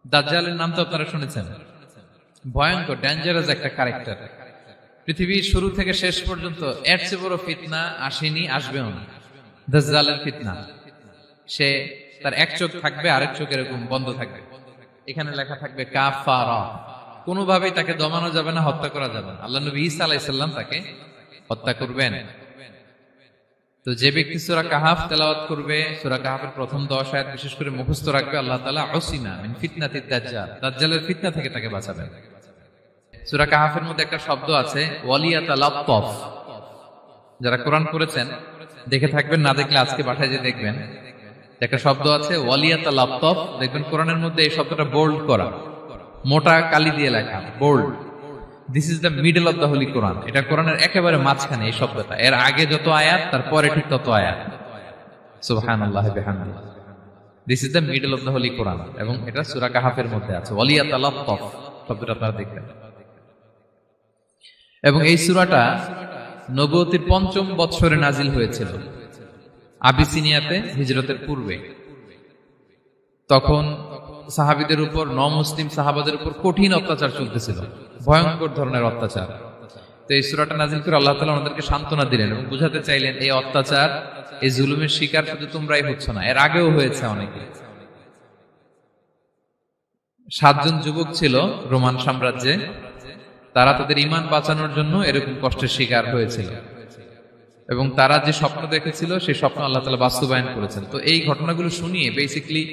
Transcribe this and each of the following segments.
দাজ্জালের নাম তো আপনারা শুনেছেন। ভয়ঙ্কর ডেঞ্জারাস একটা ক্যারেক্টার। পৃথিবীর শুরু থেকে শেষ পর্যন্ত এর চেয়ে বড় ফিতনা আসেনি, আসবেও না। দাজ্জালের ফিতনা। সে তার এক চোখ থাকবে, আরেক চোখ এরকম বন্ধ থাকবে, এখানে লেখা থাকবে কাফারা। কোনোভাবেই তাকে দমানো যাবে না, হত্যা করা যাবে না। আল্লাহ নবী ঈসা আলাইহিস সালাম তাকে হত্যা করবেন। তো যে ব্যক্তি সূরা কাহাফ তেলাওয়াত করবে, সূরা কাহাফের প্রথম 10 আয়াত বিশেষ করে মুখস্থ রাখবে, আল্লাহ তাআলা উসিমা মিন ফিতনাতিদ দাজ্জাল, দাজ্জালের ফিতনা থেকে তাকে বাঁচাবেন। সূরা কাহাফের মধ্যে একটা শব্দ আছে ওয়ালিয়াতালাত্তাফ। যারা কোরআন পড়েছেন দেখে থাকবেন, না দেখলে আজকে পাঠায় যে দেখবেন, একটা শব্দ আছে ওয়ালিয়াতালাত্তাফ। দেখবেন কোরআনের মধ্যে এই শব্দটা বোল্ড করা, মোটা কালি দিয়ে লেখা, bold. This is the middle of the holy Quran. এটা কোরআনের একেবারে মাঝখানে এই শব্দটা। এর আগে যত আয়াত, তারপরে ঠিক তত আয়াত। সুবহানাল্লাহি বিহামদিহি। This is the middle of the holy Quran, এবং এটা সূরা কাহাফের মধ্যে আছে ওয়ালিয়াতালাত্তাফ শব্দটা আপনারা দেখবেন। এবং এই সূরাটা নবুয়তির ৫ম বৎসরে নাজিল হয়েছিল, আবিসিনিয়াতে, হিজরতের পূর্বে। তখন সাহাবীদের উপর, নমুসলিম সাহাবাদের উপর কঠিন অত্যাচার চলতেছিল, ভয়ঙ্কর ধরনের অত্যাচার। তো এই সূরাটা নাজিল করে আল্লাহ তাআলা আমাদেরকে সান্ত্বনা দিলেন এবং বুঝাতে চাইলেন, এই অত্যাচার, এই জুলুমের শিকার শুধু তোমরাই হচ্ছ না, এর আগেও হয়েছে অনেকে। ৭ জন যুবক ছিল রোমান সাম্রাজ্যে, তারা তাদের ঈমান বাঁচানোর জন্য এরকম কষ্টের শিকার হয়েছিল, এবং তারা যে স্বপ্ন দেখেছিল সেই স্বপ্ন আল্লাহ তাআলা বাস্তবায়ন করেছেন। তো এই ঘটনাগুলো শুনিয়ে বেসিক্যালি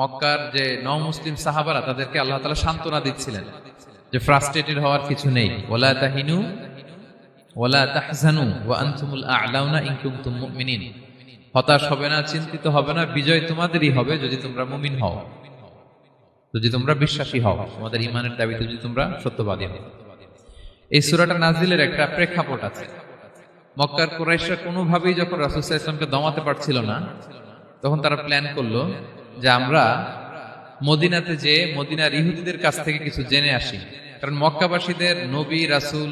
মক্কার যে নও-মুসলিম সাহাবারা, তাদেরকে আল্লাহ তাআলা সান্ত্বনা দিচ্ছিলেন যে ফ্রাস্ট্রেটেড হওয়ার কিছু নেই। ওয়ালা তাহিনু ওয়ালা তাহজানু ওয়া আনতুমুল আ'লাউনা ইন কুনতুম মুমিনিন। হতাশ হবে না, চিন্তিত হবে না, বিজয় তোমাদেরই হবে যদি তোমরা মুমিন হও, যদি তোমরা বিশ্বাসী হও, তোমাদের ঈমানের দাবিতে যদি তোমরা সত্যবাদী হও। এই সূরাটা নাজিলের একটা প্রেক্ষাপট আছে। মক্কার কুরাইশরা কোনোভাবেই যখন রাসূল সাল্লাল্লাহু আলাইহি ওয়াসাল্লামকে দমাতে পারছিল না, তখন তারা প্ল্যান করলো যে আমরা মদিনাতে যে মদিনার ইহুদিদের কাছ থেকে কিছু জেনে আসি। কারণ মক্কাবাসীদের নবী, রাসূল,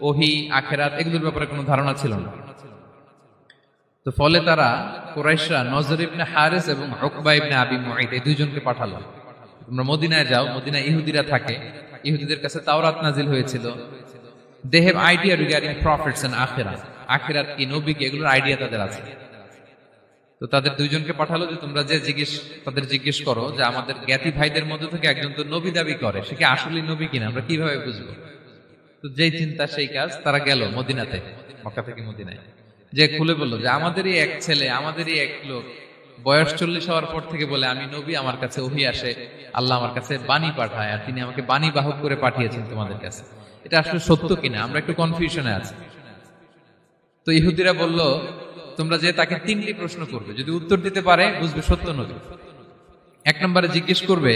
ওহী, আখিরাত এগুলোর ব্যাপারে কোনো ধারণা ছিল না। তো ফলে তারা কুরাইশরা নজর ইবনে হারিস এবং উকবা ইবনে আবি মুঈত এই দুইজনকে পাঠালো, তোমরা মদিনায় যাও, মদিনায় ইহুদিরা থাকে, ইহুদিদের কাছে তাওরাত নাজিল হয়েছিল। They have idea regarding prophets and আখিরাত, আখিরাত কি, নবী কি, এগুলোর আইডিয়া তাদের আছে। তো তাদের দুইজনকে পাঠালো যে তোমরা যে তাদের জিজ্ঞেস করো যে আমাদের জ্ঞাতি ভাইদের মধ্যে থেকে একজন তো নবী দাবি করে, সে কি আসলেই নবী কিনা, আমরা কিভাবে বুঝবো? তো যেই চিন্তা সেই কাজ, তারা গেল মদিনাতে, মক্কা থেকে মদিনায়, যে খুলে বললো যে আমাদেরই এক ছেলে, আমাদেরই এক লোক বয়স 40 হওয়ার পর থেকে বলে আমি নবী, আমার কাছে ওহী আসে, আল্লাহ আমার কাছে বাণী পাঠায়, আর তিনি আমাকে বাণী বাহক করে পাঠিয়েছেন তোমাদের কাছে। এটা আসলে সত্য কিনা, আমরা একটু কনফিউশনে আছি। তো ইহুদিরা বলল তোমরা যে তাকে 3টি প্রশ্ন করবে, যদি উত্তর দিতে পারে বুঝবে সত্য নবী। 1 নম্বরে জিজ্ঞেস করবে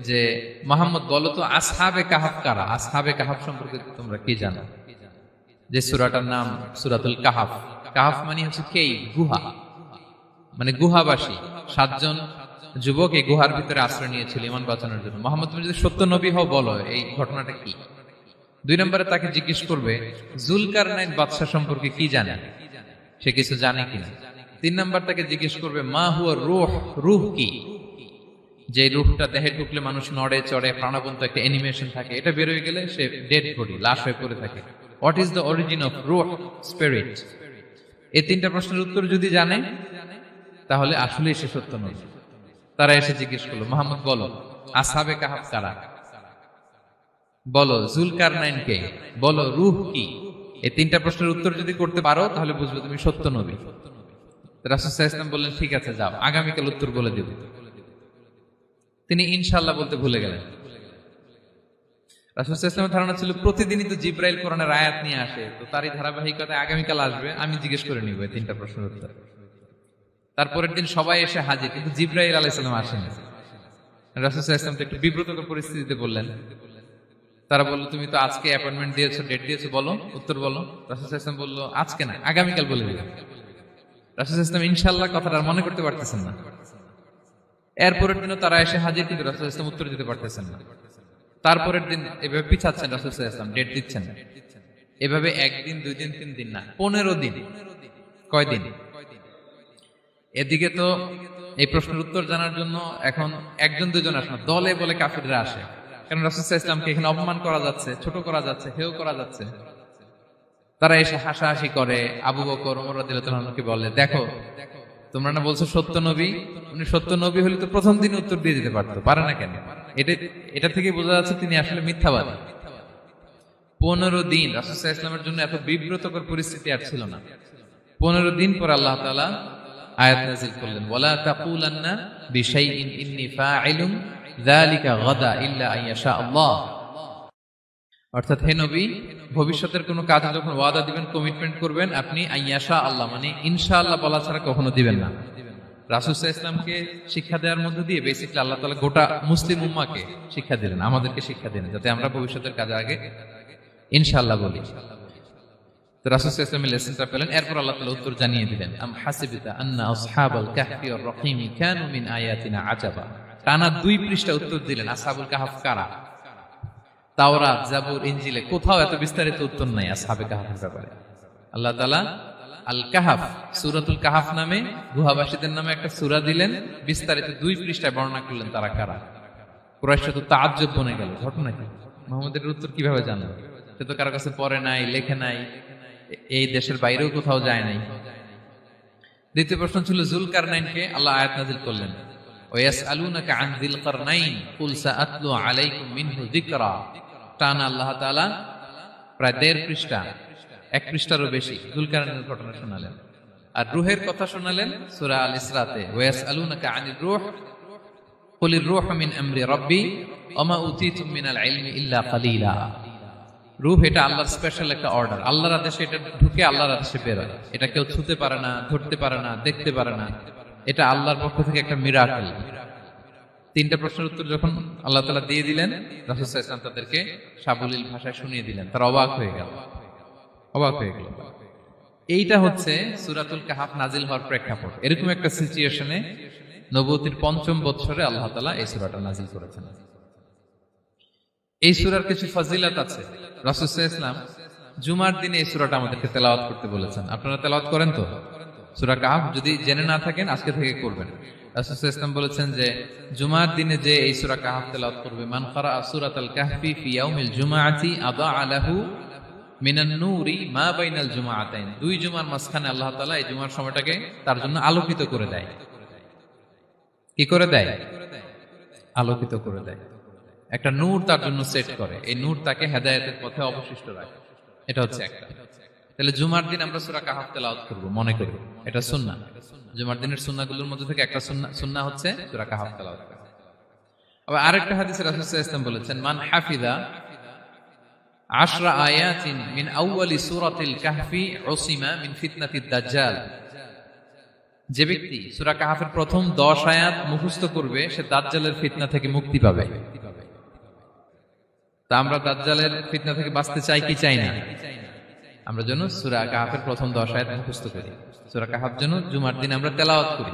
যে মুহাম্মদ বলো তো আসহাবে কাহাফ কারা, আসহাবে কাহাফ সম্পর্কে তোমরা কি জানো? যে সূরাটার নাম সূরাতুল কাহাফ। কাহাফ মানে হচ্ছে কেইভ, গুহা, মানে গুহাবাসী। 7 জন যুবক এই গুহার ভিতরে আশ্রয় নিয়েছিল ঈমান বাঁচানোর জন্য। মুহাম্মদ তুমি যদি সত্য নবী হও বলো এই ঘটনাটা কি। 2 নম্বরে তাকে জিজ্ঞেস করবে জুলকারনাইন বাদশা সম্পর্কে কি জানে, সে কিছু জানে কিনা। 3 নম্বর তাকে জিজ্ঞেস করবে মা হুয়া রূহ, রূহ কি, যে রূহটা দেহে ঢুকলে মানুষ নড়ে চড়ে, প্রাণবন্ত একটা অ্যানিমেশন থাকে, এটা বের হয়ে গেলে সে ডেড বডি, লাশ হয়ে পড়ে থাকে। What is the origin of রূহ, স্পিরিট। এই 3টা প্রশ্নের উত্তর যদি জানে তাহলে আসলেই সে সত্য নবী। তারা এসে জিজ্ঞেস করলো মুহাম্মদ বলো আসহাবে কাহাফ কারা, বলো জুলকারনাইন কে, বলো রূহ কি। এই 3টা প্রশ্নের উত্তর যদি করতে পারো তাহলে বুঝবে তুমি সত্য নবী। রাসূল সাল্লাল্লাহু আলাইহি ওয়াসাল্লাম বললেন ঠিক আছে যাও, আগামীকাল উত্তর বলে দেব। তিনি ইনশাআল্লাহ বলতে ভুলে গেলেন। রাসূল সাল্লাল্লাহু আলাইহি ওয়াসাল্লামের ধারণা ছিল প্রতিদিনই তো জিবরাইল কোরআনের আয়াত নিয়ে আসে, তো তারই ধারাবাহিকতায় আগামীকাল আসবে, আমি জিজ্ঞেস করে নিব এই 3টা প্রশ্নের উত্তর। তারপরের দিন সবাই এসে হাজির, কিন্তু জিবরাইল আলাইহিস সালাম আসেনি। রাসূল সাল্লাল্লাহু আলাইহি ওয়াসাল্লাম একটু বিব্রতকর পরিস্থিতিতে বললেন। তারা বললো তুমি তো আজকে অ্যাপয়েন্টমেন্ট দিয়েছো, ডেট দিয়েছো, বলো উত্তর বলো। রাসূল সাল্লাল্লাহু আলাইহি ওয়াসাল্লাম বলল আজকে না, আগামীকাল বলে দিলাম। রাসূল সাল্লাল্লাহু আলাইহি ওয়াসাল্লাম ইনশাআল্লাহ কথাটা আর মনে করতে পারতেছেন না। এরপরের দিনও তারা এসে হাজির, কিন্তু রাসূল সাল্লাল্লাহু আলাইহি ওয়াসাল্লাম উত্তর দিতে পারতেছেন না। তারপরের দিন এভাবে পিছাচ্ছেন, রাসূল সাল্লাল্লাহু আলাইহি ওয়াসাল্লাম ডেট দিচ্ছেন না। এভাবে 1 দিন 2 দিন 3 দিন না, 15 দিন। কয় দিন? এদিকে তো এই প্রশ্নের উত্তর জানার জন্য এখন একজন দুজন আসে না, দলে বলে কাফিররা আসে। কারণ রাসূল সাল্লাল্লাহু আলাইহি ওয়াসাল্লামকে এখানে অপমান করা যাচ্ছে, ছোট করা যাচ্ছে, হেয় করা যাচ্ছে। তারা এসে হাসাহাসি করে, আবু বকর, ওমর রাদিয়াল্লাহু আনহুকে বলে, দেখো তোমরা না বলছো সত্য নবী, উনি সত্য নবী হলে তো প্রথম দিন উত্তর দিয়ে দিতে পারতো, পারে না কেন? এটা থেকে বোঝা যাচ্ছে তিনি আসলে মিথ্যাবাদী। 15 দিন রাসূল সাল্লাল্লাহু আলাইহি ওয়াসাল্লামের জন্য এত বিব্রতকর পরিস্থিতি আর ছিল না। 15 দিন পর আল্লাহ তাআলা আয়াত নাযিল করলেন, ওয়ালা তাকুলান্না বিশাইইন ইন্নী ফাইলুন যালিকা গাদা ইল্লা আইয়াশা আল্লাহ। অর্থাৎ হে নবী, ভবিষ্যতের কোনো কাজে যখন ওয়াদা দিবেন, কমিটমেন্ট করবেন, আপনি আইয়াশা আল্লাহ মানে ইনশাআল্লাহ বলা ছাড়া কখনো দিবেন না। রাসূল সাল্লাল্লাহু আলাইহি ওয়াসাল্লামকে শিক্ষা দেওয়ার মধ্য দিয়ে বেসিক্যালি আল্লাহ তাআলা গোটা মুসলিম উম্মাহকে শিক্ষা দিলেন, আমাদেরকে শিক্ষা দিলেন, যাতে আমরা ভবিষ্যতের কাজে আগে ইনশাআল্লাহ বলি। তো রাসূল সাল্লাল্লাহু আলাইহি ওয়াসাল্লাম লেসনটা পেলেন। এরপর আল্লাহ তাআলা উত্তর জানিয়ে দিলেন, আম হাসিবিতা আন্না আসহাবাল কাহফি ওয়ার রহিমি কানু মিন আয়াতিনা আজাবা। টানা 2 পৃষ্ঠা উত্তর দিলেন আসহাবুল কাহফ কারা। তাওরাত, জাবুর, ইনজিলে কোথাও এত বিস্তারিত উত্তর নাই আসহাবে কাহফের ব্যাপারে। আল্লাহ তাআলা আল কাহফ, সূরাতুল কাহফ নামে গুহাবাসীদের নামে একটা সূরা দিলেন, বিস্তারিত 2 পৃষ্ঠায় বর্ণনা করলেন তারা কারা। কুরাইশরা তো তাআজ্জুব বনে গেল, ঘটনা কি, মুহাম্মদের উত্তর কিভাবে জানলো? সে তো কারো কাছে পড়ে নাই, লেখে নাই, এই দেশের বাইরেও কোথাও যায় নাই। দ্বিতীয় প্রশ্ন ছিল যুলকারনাইনকে আল্লাহ আয়াত নাযিল করলেন, ওয়াসআলুনাকা আন যিলকারনাইন কুল সাআতলু আলাইকুম মিনহু যিকরা। টানা আল্লাহ তাআলা প্রায় 1.5 পৃষ্ঠা, 1 পৃষ্ঠারও বেশি যুলকারনাইনের ঘটনা শোনালেন। আর রূহের কথা শোনালেন সূরা আল ইসরাতে, ওয়াসআলুনাকা আনির রূহ কুলির রূহু মিন আমরি রাব্বি ওয়া মা উতীতুম মিনাল ইলমি ইল্লা কালিলা। রূহ এটা আল্লাহর স্পেশাল একটা অর্ডার, আল্লাহর আদেশে এটা ঢুকে আল্লাহর আদেশে বের হয়। এটা কেউ ছুতে পারে না, ধরতে পারে না, দেখতে পারে না, এটা আল্লাহর পক্ষ থেকে একটা মিরাকেল। 3টা প্রশ্নের উত্তর যখন আল্লাহ তাআলা দিয়ে দিলেন, রাসূল সাল্লাল্লাহু আলাইহি ওয়াসাল্লাম তাদেরকে সাবলীল ভাষায় শুনিয়ে দিলেন। তারা অবাক হয়ে গেল। এইটা হচ্ছে সূরাতুল কাহফ নাজিল হওয়ার প্রেক্ষাপট। এরকম একটা সিচুয়েশনে নবুয়তির 5ম বছরে আল্লাহ তাআলা এই সূরাটা নাজিল করেছেন। এই সূরার কিছু ফজিলত আছে। রাসূল সাল্লাল্লাহু আলাইহি ওয়াসাল্লাম জুমার দিনে এই সূরাটা আমাদেরকে তেলাওয়াত করতে বলেছেন। আপনারা তেলাওয়াত করেন তো? সূরা কাহফ যদি জেনে না থাকেন আজকে থেকে করবেন। রাসূল সাল্লাল্লাহু আলাইহি ওয়াসাল্লাম বলেছেন যে জুমার দিনে যে এই সূরা কাহফ তেলাওয়াত করবে, মান ক্বারা সূরাতাল কাহফি ফি ইয়াউমিল জুমআতি আযা লাহু মিনান নূরি মা বাইনাল জুমআতাইন। 2 জুমার মাঝখানে আল্লাহ তাআলা এই জুমার সময়টাকে তার জন্য আলোকিত করে দেয়। কি করে দেয়? আলোকিত করে দেয়। একটা নূর তার জন্য সেট করে, এই নূর তাকে হেদায়েতের পথে অবশিষ্ট রাখে। এটা হচ্ছে একটা। তাহলে জুমার দিন আমরা সূরা কাহফ তেলাওয়াত করব, মনে করি এটা সুন্নাহ। জুমার দিনের সুন্নাহগুলোর মধ্যে থেকে একটা সুন্নাহ হচ্ছে সূরা কাহফ তেলাওয়াত করা। আবার আরেকটা হাদিসে রাসূল সাল্লাল্লাহু আলাইহি ওয়াসাল্লাম বলেছেন, মান হাফিযা 10 আয়াতিন মিন আউয়ালি সূরাতিল কাহফি উসিমা মিন ফিতনাতিদ দাজ্জাল। যে ব্যক্তি সূরা কাহফের প্রথম 10 আয়াত মুখস্থ করবে, সে দাজ্জালের ফিতনা থেকে মুক্তি পাবে। তা আমরা দাজ্জালের ফিতনা থেকে বাঁচতে চাই কি চাই না? আমরা যেন সূরা কাহফের প্রথম 10 আয়াত মুখস্থ করি, সূরা কাহফ যেন জুমার দিন আমরা তেলাওয়াত করি।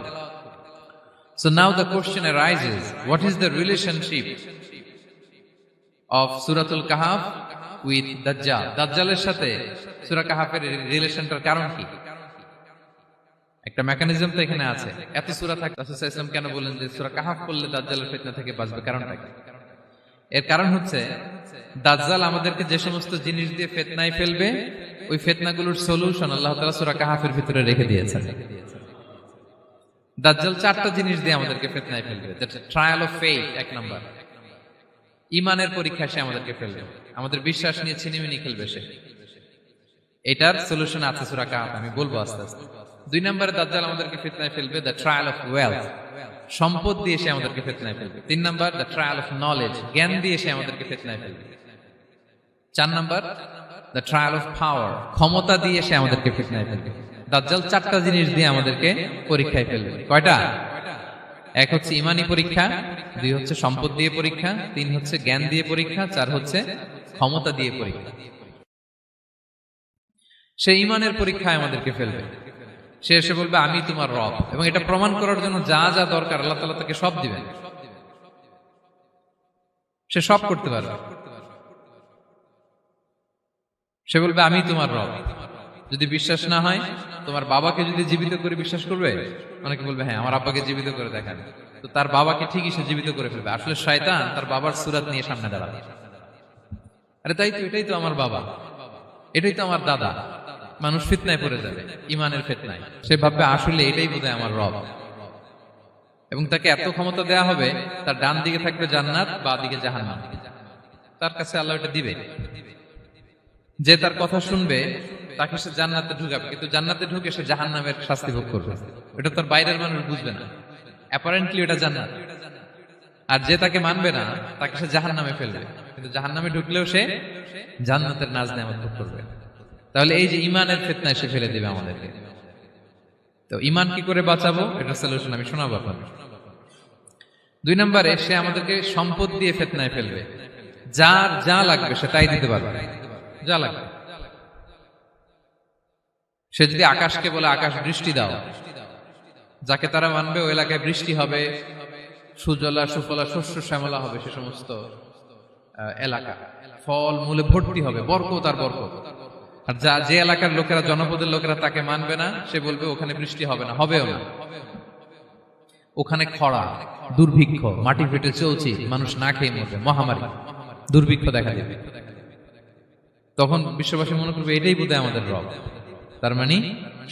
So now the question arises, what is the relationship of Suratul Kahf with Dajjal? দাজ্জালের সাথে সূরা কাহফের রিলেশনটার কারণ কি? একটা মেকানিজম তো এখানে আছে। এত সূরা থাকে, রাসূল সাল্লাল্লাহু আলাইহি ওয়াসাল্লাম কেন বলেন যে সূরা কাহফ পড়লে দাজ্জালের ফিতনা থেকে বাঁচবে? কারণটা কি? এর কারণ হচ্ছে দাজ্জাল আমাদেরকে যে সমস্ত জিনিস দিয়ে ফিতনায় ফেলবে, ওই ফিতনাগুলোর সলিউশন আল্লাহ তাআলা সূরা কাহফের ভিতরে রেখে দিয়েছেন। দাজ্জাল 4টা জিনিস দিয়ে আমাদেরকে ফিতনায় ফেলবে। That's trial of faith, 1 number. ঈমানের পরীক্ষা সে আমাদেরকে ফেলবে, আমাদের বিশ্বাস নিয়ে ছিনিমিনি খেলবে সে। এটার সলিউশন আছে সূরা কাহফ, আমি বলবো আস্তে আস্তে। 2 নম্বরে দাজ্জাল আমাদেরকে ফিতনায় ফেলবে, দ্য ট্রায়াল অফ ওয়েলথ, সম্পদ দিয়ে সে আমাদেরকে ফিতনায় ফেলবে। 3 number the trial of knowledge, জ্ঞান দিয়ে সে আমাদেরকে ফিতনায় ফেলবে। 4 number the trial of power, ক্ষমতা দিয়ে সে আমাদেরকে ফিতনায় ফেলবে। দাজ্জাল 4টা জিনিস দিয়ে আমাদেরকে পরীক্ষায় ফেলবে। কয়টা? 1 হচ্ছে ঈমানি পরীক্ষা, 2 হচ্ছে সম্পদ দিয়ে পরীক্ষা, 3 হচ্ছে জ্ঞান দিয়ে পরীক্ষা, 4 হচ্ছে ক্ষমতা দিয়ে পরীক্ষা। সে ঈমানের পরীক্ষায় আমাদেরকে ফেলবে। সে এসে বলবে আমি তোমার রব, এবং এটা প্রমাণ করার জন্য যা যা দরকার আল্লাহ তাআলা তাকে সব দিবেন। সে সব করতে পারবে। সে বলবে আমি তোমার রব। যদি বিশ্বাস না হয়, তোমার বাবাকে যদি জীবিত করে বিশ্বাস করবে, অনেকে বলবে হ্যাঁ আমার আব্বাকে জীবিত করে দেখান, তো তার বাবাকে ঠিকই সে জীবিত করে ফেলবে। আসলে শয়তান তার বাবার সুরাত নিয়ে সামনে দাঁড়াবে, আরে তাই তো, এটাই তো আমার বাবা, এটাই তো আমার দাদা। মানুষ ফিতনায় পড়ে যাবে, ইমানের ফিতনায়। সে ভাববে আসলে এটাই বোধহয় আমার রব, এবং তাকে এত ক্ষমতা দেয়া হবে, তার ডান দিকে থাকবে জান্নাত, বাঁ দিকে জাহান্নাম, তার কাছে আল্লাহ এটা দিবে। যে তার কথা শুনবে তাকে সে জান্নাতে ঢুকাবে, কিন্তু জান্নাতে ঢুকে সে জাহান্নামের শাস্তি ভোগ করবে। এটা তার বাইরের মানুষ বুঝবে না, অ্যাপারেন্টলি এটা জান্নাত। আর যে তাকে মানবে না তাকে সে জাহান্নামে ফেলবে, কিন্তু জাহান্নামে ঢুকলেও সে জান্নাতের নাজ নেয়ামত ভোগ করবে। তাহলে এই যে ইমানের ফিতনায় সে ফেলে দিবে আমাদেরকে। তো ইমান কি করে বাঁচাবো, এটা সলিউশন আমি শোনাবো আপনাদের। 2 নম্বরে, সে আমাদেরকে সম্পদ দিয়ে ফিতনায় ফেলবে। যার যা লাগবে সে তাই দিতে পারবে, যা লাগবে। সে যদি আকাশকে বলে আকাশ বৃষ্টি দাও, যাকে তারা মানবে ওই এলাকায় বৃষ্টি হবে, সুজলা সুফলা শস্য শ্যামলা হবে, সে সমস্ত এলাকা ফল মূলে ভর্তি হবে, বরকত আর বরকত। আর যে এলাকার লোকেরা, জনপদের লোকেরা তাকে মানবে না, সে বলবে ওখানে বৃষ্টি হবে না, হবেও না, ওখানে খরা, দুর্ভিক্ষ, মাটি ফেটে চলছে, মানুষ না খেয়ে মরবে, মহামারী দুর্ভিক্ষ দেখা দেবে। তখন বিশ্ববাসী মনে করবে এটাই বোধহয় আমাদের রব। তার মানে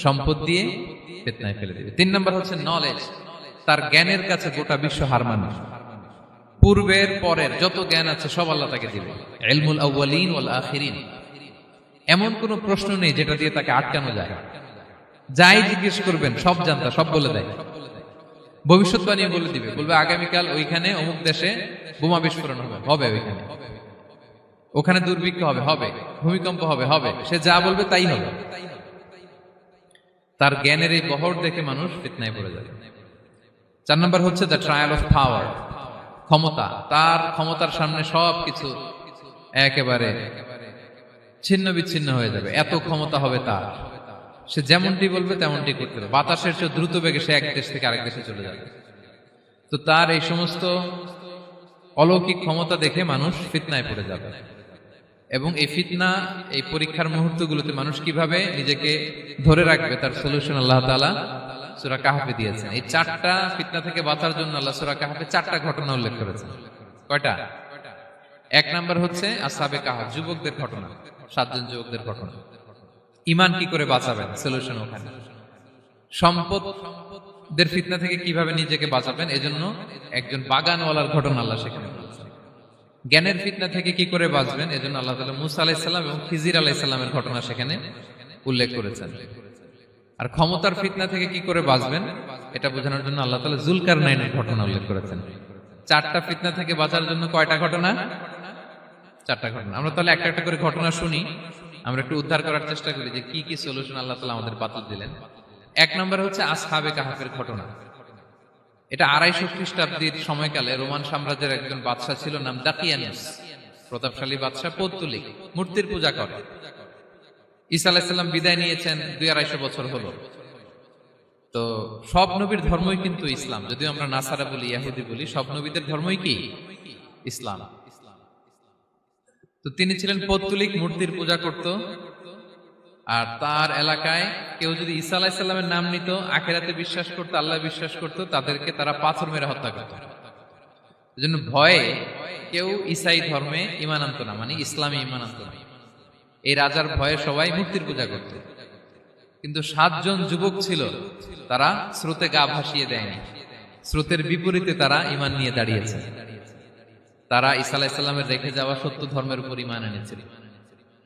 সম্পদ দিয়ে ফিতনায় ফেলে দিবে। 3 নম্বর হচ্ছে নলেজ। তার জ্ঞানের কাছে গোটা বিশ্ব হার মানবে। পূর্বের পরের যত জ্ঞান আছে সব আল্লাহ তাকে দিবে। ইলমুল আউয়ালিন ওয়াল আখিরিন, এমন কোন প্রশ্ন নেই যেটা দিয়ে তাকে আটকানো যায়। যাই জিজ্ঞেস করবেন সব জানতা, সব বলে দেয়। ভবিষ্যৎবাণী বলে দিবে, বলবে আগামীকাল ওইখানে অমুক দেশে বোমা বিস্ফোরণ হবে, হবে ওইখানে, ওখানে দুর্ভিক্ষ হবে, হবে, ভূমিকম্প হবে, হবে। সে যা বলবে তাই হবে। তার জ্ঞানের এই বহর দেখে মানুষ ফিতনায় পড়ে যাবে। 4 নম্বর হচ্ছে দ্য ট্রায়াল অফ পাওয়ার, ক্ষমতা। তার ক্ষমতার সামনে সবকিছু একেবারে ছিন্ন বিচ্ছিন্ন হয়ে যাবে, এত ক্ষমতা হবে তার। সে যেমনটি বলবে তেমনটি করতে হবে। বাতাসের চেয়ে দ্রুত বেগে সে এক দেশ থেকে আরেক দেশে চলে যাবে। তো তার এই সমস্ত অলৌকিক ক্ষমতা দেখে মানুষ ফিতনায় পড়ে যাবে। এবং এই ফিতনা, এই পরীক্ষার মুহূর্তগুলোতে মানুষ কিভাবে নিজেকে ধরে রাখবে তার সলিউশন আল্লাহ তাআলা সূরা কাহফে দিয়েছেন। এই 4টা ফিতনা থেকে বাঁচার জন্য আল্লাহ সূরা কাহফে 4টা ঘটনা উল্লেখ করেছেন। কয়টা? 1 নাম্বার হচ্ছে আসহাবে কাহফ, যুবকদের ঘটনা, 7 জন যুবকদের ঘটনা। ঈমান কি করে বাঁচাবেন, সলিউশন ওখানে। সম্পদের ফিতনা থেকে কিভাবে নিজেকে বাঁচাবেন, এজন্য একজন বাগানওয়ালার ঘটনা আল্লাহ সেখানে বলেছেন। জ্ঞানের ফিতনা থেকে কি করে বাঁচবেন, এজন্য আল্লাহ তাআলা মুসা আলাইহিস সালাম এবং খিজির আলাইহিস সালামের ঘটনা সেখানে উল্লেখ করেছেন। আর ক্ষমতার ফিতনা থেকে কি করে বাঁচবেন এটা বোঝানোর জন্য আল্লাহ তাআলা যুলকারনাইনের ঘটনা উল্লেখ করেছেন। 4টা ফিতনা থেকে বাঁচার জন্য কয়টা ঘটনা? 4টা ঘটনা। আমরা তাহলে একটা একটা করে ঘটনা শুনি, আমরা একটু উদ্ধার করার চেষ্টা করি যে কি কি সলিউশন আল্লাহ তাআলা আমাদের বাতলে দিলেন। 1 নম্বর হচ্ছে আসহাবে কাহফের ঘটনা। এটা 250 খ্রিস্টাব্দের সময়কালে রোমান সাম্রাজ্যের একজন বাদশা ছিল, নাম দাকিয়ানুস, প্রতাপশালী বাদশা, পৌত্তলিক, মূর্তির পূজা করে। ঈসা আলাইহিস সালাম বিদায় নিয়েছেন, 200-250 বছর হলো। তো সব নবীর ধর্মই কিন্তু ইসলাম, যদিও আমরা নাসারা বলি, ইহুদি বলি, সব নবীদের ধর্মই কি ইসলাম। তো তিনি ছিলেন পৌত্তলিক, মূর্তির পূজা করত। আর তার এলাকায় কেউ যদি ঈসা আলাইহিস সালামের নাম নিত, আখিরাতে বিশ্বাস করত, আল্লাহ বিশ্বাস করত, তাদেরকে তারা পাথর মেরে হত্যা করত। এজন্য ভয়ে কেউ ঈসাই ধর্মে ঈমান আনতো না, মানে ইসলামে ঈমান আনতো না। এই রাজার ভয়ে সবাই মূর্তির পূজা করত। কিন্তু 7 জন যুবক ছিল, তারা স্রোতে গা ভাসিয়ে দেয়নি, স্রোতের বিপরীতে তারা ঈমান নিয়ে দাঁড়িয়েছে। তারা ঈসা আলাইহিস সালামের রেখে যাওয়া সত্য ধর্মের উপর ঈমান এনেছিল,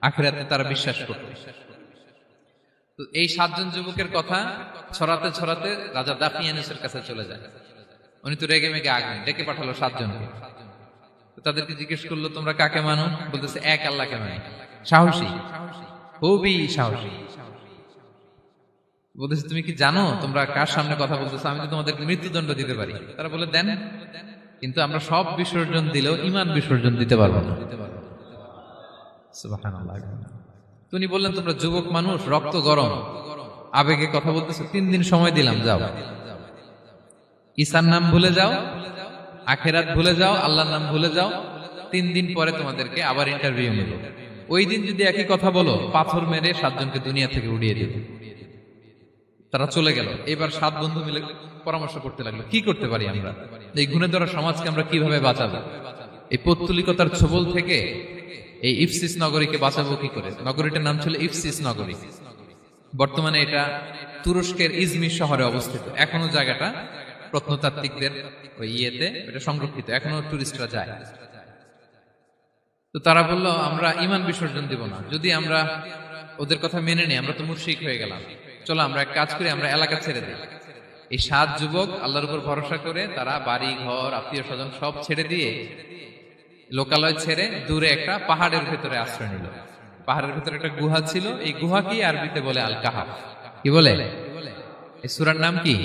আখিরাতে তারা বিশ্বাস করত। তো এই 7 জন যুবকের কথা ছড়াতে ছড়াতে রাজা দাকিয়ানুসের কাছে চলে যায়। উনি তো রেগে মেগে আগুন, ডেকে পাঠালো 7 জনকে। তাদেরকে জিজ্ঞেস করলো তোমরা কাকে মানো? বলতেছে এক আল্লাহকে মানি। সাহসী, খুবই সাহসী। বলতেছে তুমি কি জানো তোমরা কার সামনে কথা বলতেছো? আমি তো তোমাদেরকে মৃত্যুদণ্ড দিতে পারি। তারা বলে দেন, কিন্তু আমরা সব বিসর্জন দিলেও ঈমান বিসর্জন দিতে পারবো না। সুবহানাল্লাহ। তিনি বললেন তোমরা যুবক মানুষ, রক্ত গরম, আবেগে কথা বলতেছো, 3 দিন সময় দিলাম, যাও ঈসার নাম ভুলে যাও, আখিরাত ভুলে যাও, আল্লাহর নাম ভুলে যাও, 3 দিন পরে তোমাদেরকে আবার ইন্টারভিউ নেব। ওই দিন যদি একই কথা বলো, পাথর মেরে 7 জনকে দুনিয়া থেকে উড়িয়ে দেবে। তারা চলে গেল। এবার 7 বন্ধু মিলে পরামর্শ করতে লাগলো, কি করতে পারি আমরা, এই গুণে ধরা সমাজকে আমরা কিভাবে বাঁচাবো, এই পৌত্তলিকতার ছোবল থেকে এই ইফসিস নগরীকে বাঁচাবো কি করে। নগরীটার নাম ছিল ইফসিস নগরী। বর্তমানে এটা তুরস্কের ইজমির শহরে অবস্থিত। এখনো জায়গাটা প্রত্নতাত্ত্বিকদের ওই ইয়েতে এটা সংরক্ষিত, এখনো টুরিস্টরা যায়। তো তারা বলল, আমরা ঈমান বিসর্জন দিব না, যদি আমরা ওদের কথা মেনে নিই আমরা তো মুশরিক হয়ে গেলাম, চলো আমরা এক কাজ করি, আমরা এলাকা ছেড়ে দিই। এই 7 যুবক আল্লাহর উপর ভরসা করে তারা বাড়ি ঘর আত্মীয় স্বজন সব ছেড়ে দিয়ে, লোকালয় ছেড়ে দূরে একটা পাহাড়ের ভেতরে আশ্রয় নিল। পাহাড়ের ভেতরে একটা গুহা ছিল, এই গুহা কি আরবিতে বলে আল কাহাফ। কি বলে? এই সূরার নাম কি?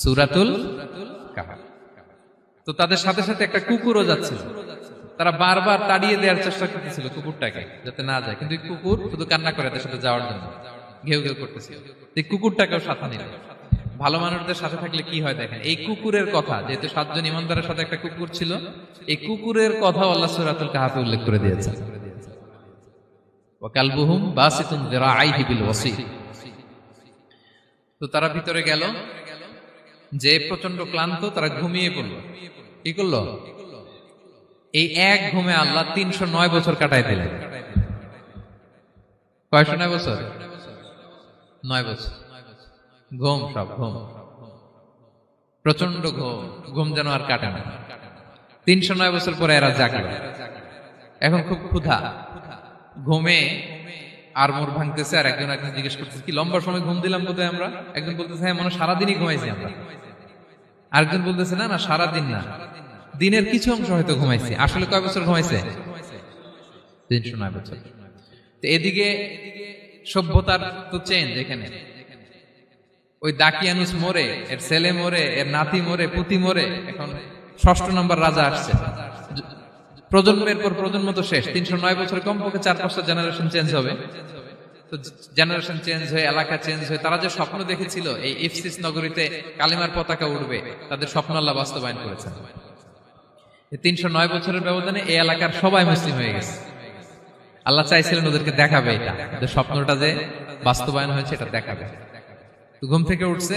সূরাতুল কাহাফ। তো তাদের সাথে সাথে একটা কুকুরও যাচ্ছিল। তারা বারবার তাড়িয়ে দেওয়ার চেষ্টা করতেছিল কুকুরটাকে, যাতে না যায়, কিন্তু কুকুর শুধু কান্না করে তাদের সাথে যাওয়ার জন্য ঘেউ ঘেউ করতেছিল। এই কুকুরটাকেও সাথে নিল। ভালো মানুষদের সাথে থাকলে কি হয় দেখেন, এই কুকুরের কথা, যেহেতু 7 জন ইমানদারের সাথে একটা কুকুর ছিল, এই কুকুরের কথা আল্লাহ সূরাতুল কাহাফে উল্লেখ করে দিয়েছেন। ওয়া কালবুহুম বাসিতুন যিরাআইহি বিল ওয়াসিল। তো তারা ভিতরে গেল, যে প্রচন্ড ক্লান্ত, তারা ঘুমিয়ে পড়ল। কি করলো? এই এক ঘুমে আল্লাহ 309 বছর কাটাই দিলেন। কয়শো 9 বছর? 9 বছর ঘুম, সব ঘুম, প্রচন্ড ঘুম, ঘুম যেন আর কাটে না। 309 বছর পরে এরা জাগলো। এখন খুব ক্ষুধা, ঘুমে আর মোর ভাঙতেছে, আর একজন জিজ্ঞেস করতেছে, কি লম্বা সময় ঘুম দিলাম বোধহয় আমরা? একজন বলতেছে, হ্যাঁ মনে সারাদিনই ঘুমাইছি আমরা। আরেকজন বলতেছে, না না সারাদিন না, দিনের কিছু অংশ হয়তো ঘুমাইছি। আসলে কয় বছর ঘুমাইছে? 309 বছর। তো এদিকে সভ্যতার তো চেঞ্জ। এখানে ওই দাকিয়ানুস মরে, এর ছেলে মরে, এর নাতি মরে, পুতি মরে, এখন 6ষ্ঠ নম্বর রাজা আসছে। প্রজন্মের পর প্রজন্ম তো শেষ। 309 বছর কমপক্ষে 4-5টা জেনারেশন চেঞ্জ হবে। তো জেনারেশন চেঞ্জ হয়ে, এলাকা চেঞ্জ হয়ে, তারা যে স্বপ্ন দেখেছিল এই ইফসিস নগরীতে কালিমার পতাকা উঠবে, তাদের স্বপ্ন আল্লাহ বাস্তবায়ন করেছেন। 309 বছরের ব্যবধানে এই এলাকার সবাই মুসলিম হয়ে গেছে। আল্লাহ চাইছিলেন ওদেরকে দেখাবে এটা, যে স্বপ্নটা যে বাস্তবায়ন হয়েছে এটা দেখাবে। ঘুম থেকে উঠছে,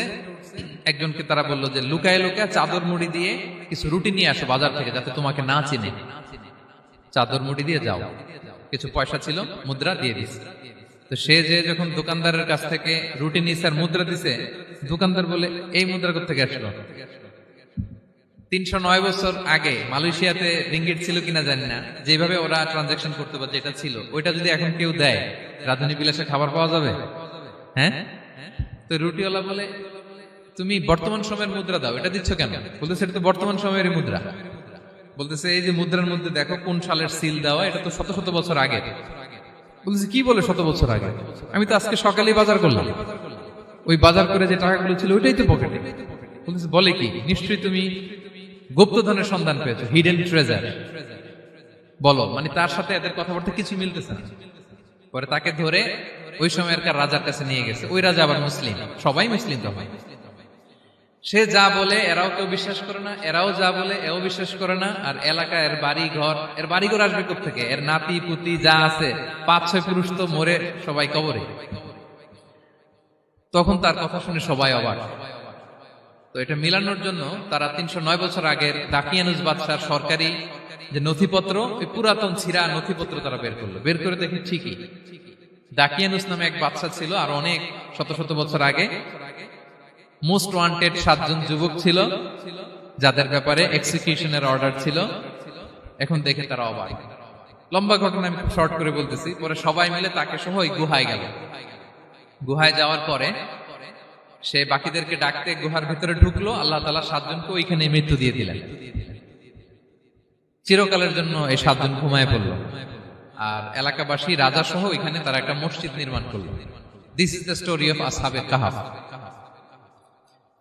একজনকে তারা বললো যে লুকায় লুকায় চাদর মুড়ি দিয়ে কিছু রুটি নিয়ে আসো বাজার থেকে, যাতে তোমাকে না চিনে। চাদর মুড়ি দিয়ে যাও। কিছু পয়সা ছিল, মুদ্রা দিয়ে দিছে। তো সে যে যখন দোকানদারের কাছ থেকে রুটি নিছে আর মুদ্রা দিছে, দোকানদার বলে, এই মুদ্রা কোত্থেকে আসলো? 309 বছর আগে মালয়েশিয়াতে রিঙ্গিট ছিল কিনা জানি না, যেভাবে ওরা ট্রানজাকশন করতে পারে, যেটা ছিল ওইটা যদি এখন কেউ দেয়, রাজধানী বিলাসে খাবার পাওয়া যাবে? হ্যাঁ। তো রুটিওয়ালা বলে, তুমি বর্তমান সময়ের মুদ্রা দাও, এটা দিচ্ছ কেন? বলতেছে, এটা তো বর্তমান সময়ের মুদ্রা। বলতেছে, এই যে মুদ্রার মধ্যে দেখো কোন সালের সিল দেওয়া, এটা তো শত শত বছর আগে। বলতেছে, কি বলে শত বছর আগে? আমি তো আজকে সকালেই বাজার করলাম, ওই বাজার করে যে টাকাগুলো ছিল ওইটাই তো পকেটে। বলতেছে, বলে কি? নিশ্চয়ই তুমি গুপ্তধনের সন্ধান পেয়েছো, হিডেন ট্রেজার। বলো, মানে তার সাথে এদের কথাবার্তা কিছু মিলতেছে না। পরে তাকে ধরে ওই সময়কার রাজার কাছে নিয়ে গেছে। ওই রাজা আবার মুসলিম, সবাই মুসলিম তখন। সে যা বলে এরাও কেউ বিশ্বাস করে না, এরাও যা বলে এও বিশ্বাস করে না। আর এলাকা, এর বাড়ি ঘর আসবে কোত্থেকে? এর নাতি পুতি যা আছে 5-6 পুরুষ তো মরে সবাই কবরে। তখন তার কথা শুনে সবাই অবাক। তো এটা মিলানোর জন্য তারা 309 বছর আগের দাকিয়ানুস বাদশার সরকারি যে নথিপত্র, ওই পুরাতন ছিঁড়া নথিপত্র তারা বের করলো। বের করে দেখে ঠিকই দাকিয়ানুস নামে এক বাদশা ছিল, আর অনেক শত শত বছর আগে মোস্ট ওয়ান্টেড 7 জন যুবক ছিল, যাদের ব্যাপারে এক্সিকিউশনের অর্ডার ছিল। এখন দেখে তারা অবাক। লম্বা ঘটনা আমি শর্ট করে বলতেছি। পরে সবাই মিলে তাকে সহ ওই গুহায় গেল। গুহায় যাওয়ার পরে সে বাকিদেরকে ডাকতে গুহার ভিতরে ঢুকলো। আল্লাহ তাআলা 7 জনকে ওইখানে মৃত্যু দিয়ে দিলেন। চিরকালের জন্য এই 7 জন ঘুমায় পড়লো। আর এলাকাবাসী, রাজা সহ এখানে তারা একটা মসজিদ নির্মাণ করলো। This is the story of আসহাবে কাহাফ।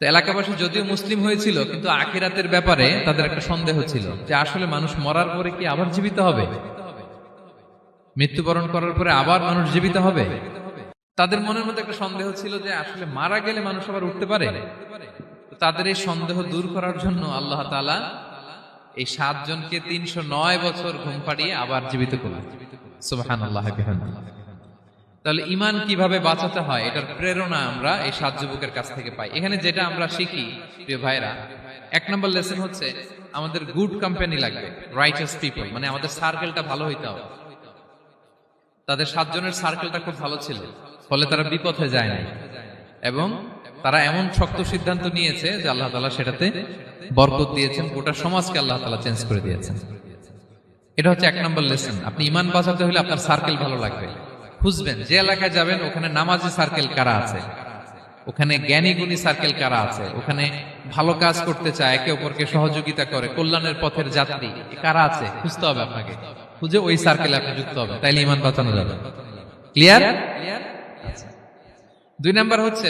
তো এলাকাবাসী যদিও মুসলিম হয়েছিল, কিন্তু আখিরাতের ব্যাপারে তাদের একটা সন্দেহ ছিল, যে আসলে মানুষ মরার পরে কি আবার জীবিত হবে? মৃত্যুবরণ করার পরে আবার মানুষ জীবিত হবে? তাদের মনের মধ্যে একটা সন্দেহ ছিল যে আসলে মারা গেলে মানুষ আবার উঠতে পারে। তাদের এই সন্দেহ দূর করার জন্য আল্লাহ তাআলা এই 7 জনকে 309 বছর ঘুম পাড়িয়ে আবার জীবিত করলেন। সুবহানাল্লাহ বিহামদিহি। তাহলে ঈমান কিভাবে বাঁচাতে হয় এটার প্রেরণা আমরা এই 7 যুবকের কাছ থেকে পাই। এখানে যেটা আমরা শিখি প্রিয় ভাইরা, 1 নম্বর লেসন হচ্ছে আমাদের গুড কোম্পানি লাগবে, রাইটাস পিপল, মানে আমাদের সার্কেলটা ভালো হইতে হবে। তাদের 7 জনের সার্কেলটা খুব ভালো ছিল, ফলে তারা বিপথে যায় না এবং তারা এমন শক্ত সিদ্ধান্ত নিয়েছে যে আল্লাহ তাআলা সেটাতে বরকত দিয়েছেন, গোটা সমাজকে আল্লাহ তাআলা চেঞ্জ করে দিয়েছেন। এটা হচ্ছে 1 নম্বর লেসন। আপনি ঈমান বাঁচাতে হলে আপনার সার্কেল ভালো লাগবে। খুঁজবেন যে এলাকায় যাবেন ওখানে নামাজি সার্কেল কারা আছে, ওখানে জ্ঞানী গুণী সার্কেল কারা আছে, ওখানে ভালো কাজ করতে চায়, একে অপরকে সহযোগিতা করে, কল্যাণের পথের যাত্রী কারা আছে খুঁজতে হবে আপনাকে। খুঁজে ওই সার্কেলে আপনি যুক্ত হবে, তাইলে ঈমান বাঁচানো যাবে। ক্লিয়ার? 2 নাম্বার হচ্ছে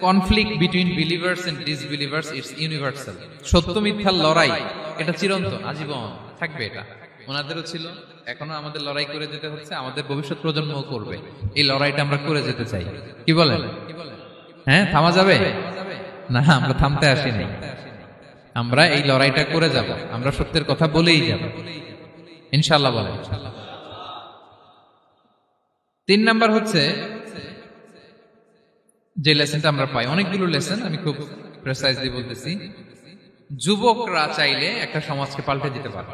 conflict between believers and disbelievers it's universal. সত্য মিথ্যার লড়াই এটা চিরন্তন, আজীবন থাকবে। এটা ওনাদেরও ছিল, এখনো আমাদের লড়াই করে যেতে হচ্ছে, আমাদের ভবিষ্যৎ প্রজন্মও করবে। এই লড়াইটা আমরা করে যেতে চাই। কি বলেন? হ্যাঁ, থামা যাবে না? আমরা থামতে আসিনি, আমরা এই লড়াইটা করে যাব, আমরা সত্যের কথা বলেই যাব ইনশাআল্লাহ। বলেন। 3 নাম্বার হচ্ছে যে লেসনটা আমরা পাই, অনেকগুলো লেসন, আমি খুব প্রেসাইজলি বলতেছি। যুবকরা চাইলে একটা সমাজকে পাল্টে দিতে পারে।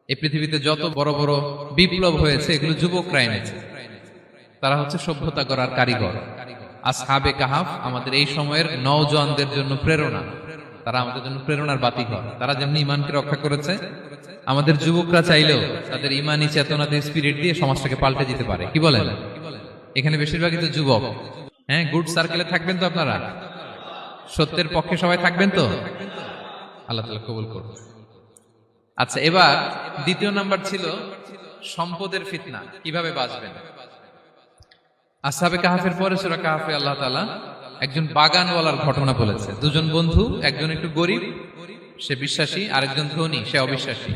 এই পৃথিবীতে যত বড় বড় বিপ্লব হয়েছে এগুলো যুবকরা এনেছে। তারা হচ্ছে সভ্যতা গড়ার কারিগর। আসহাবে কাহাফ আমাদের এই সময়ের নওজওয়ানদের জন্য প্রেরণা, তারা আমাদের জন্য প্রেরণার বাতিঘর। তারা যেমনি ঈমানকে রক্ষা করেছে, আমাদের যুবকরা চাইলেও তাদের ঈমানি চেতনাতে স্পিরিট দিয়ে সমাজটাকে পাল্টে দিতে পারে। কি বলেন? এখানে বেশিরভাগই তো যুবক। হ্যাঁ, গুড সার্কেলে থাকবেন তো আপনারা? সত্যের পক্ষে সবাই থাকবেন তো? আল্লাহ তাআলা কবুল করুন। আচ্ছা, এবার 2 নাম্বার ছিল সম্পদের ফিতনা, কিভাবে বাঁচবেন। আসহাবে কাহাফের পরে সূরা কাহাফে আল্লাহ তাআলা একজন বাগানওয়ালার ঘটনা বলেছে। 2 জন বন্ধু, একজন একটু গরিব, সে বিশ্বাসী, আরেকজন ধনী, সে অবিশ্বাসী।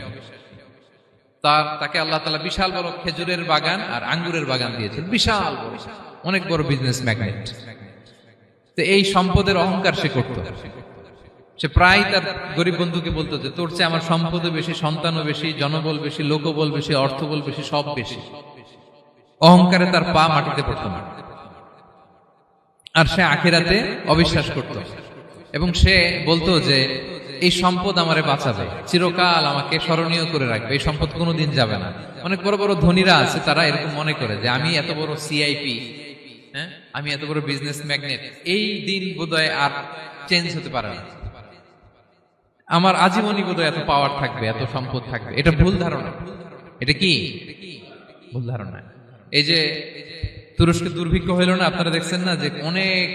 তাকে আল্লাহ তাআলা বিশাল বড় খেজুরের বাগান আর আঙ্গুরের বাগান দিয়েছেন, বিশাল বড়, অনেক বড় বিজনেস ম্যাগনেট। তো এই সম্পদের অহংকার সে করত। সে প্রায় তার গরিব বন্ধুকে বলতো যে তোর চেয়ে আমার সম্পদও বেশি, সন্তানও বেশি, জনবল বেশি, লোকবল বেশি, অর্থবল বেশি, সব বেশি। অহংকারে তার পা মাটিতে পড়ত না। আর সে আখিরাতে অবিশ্বাস করত এবং সে বলতো যে এই সম্পদ আমারে বাঁচাবে, চিরকাল আমাকে স্মরণীয় করে রাখবে, এই সম্পদ কোনোদিন যাবে না। অনেক বড় বড় ধনীরা আছে, তারা এরকম মনে করে যে আমি এত বড় সিআইপি, হ্যাঁ, আমি এত বড় বিজনেস ম্যাগনেট, এই দিন বোধহয় আর চেঞ্জ হতে পারে না, আমার আজীবনই বোধহয় এত পাওয়ার থাকবে, এত সম্পদ থাকবে। এটা ভুল ধারণা। এটা কি ভুল ধারণা? এই যে তুরস্কে দুর্ভিক্ষ হইল না, আপনারা দেখছেন না যে অনেক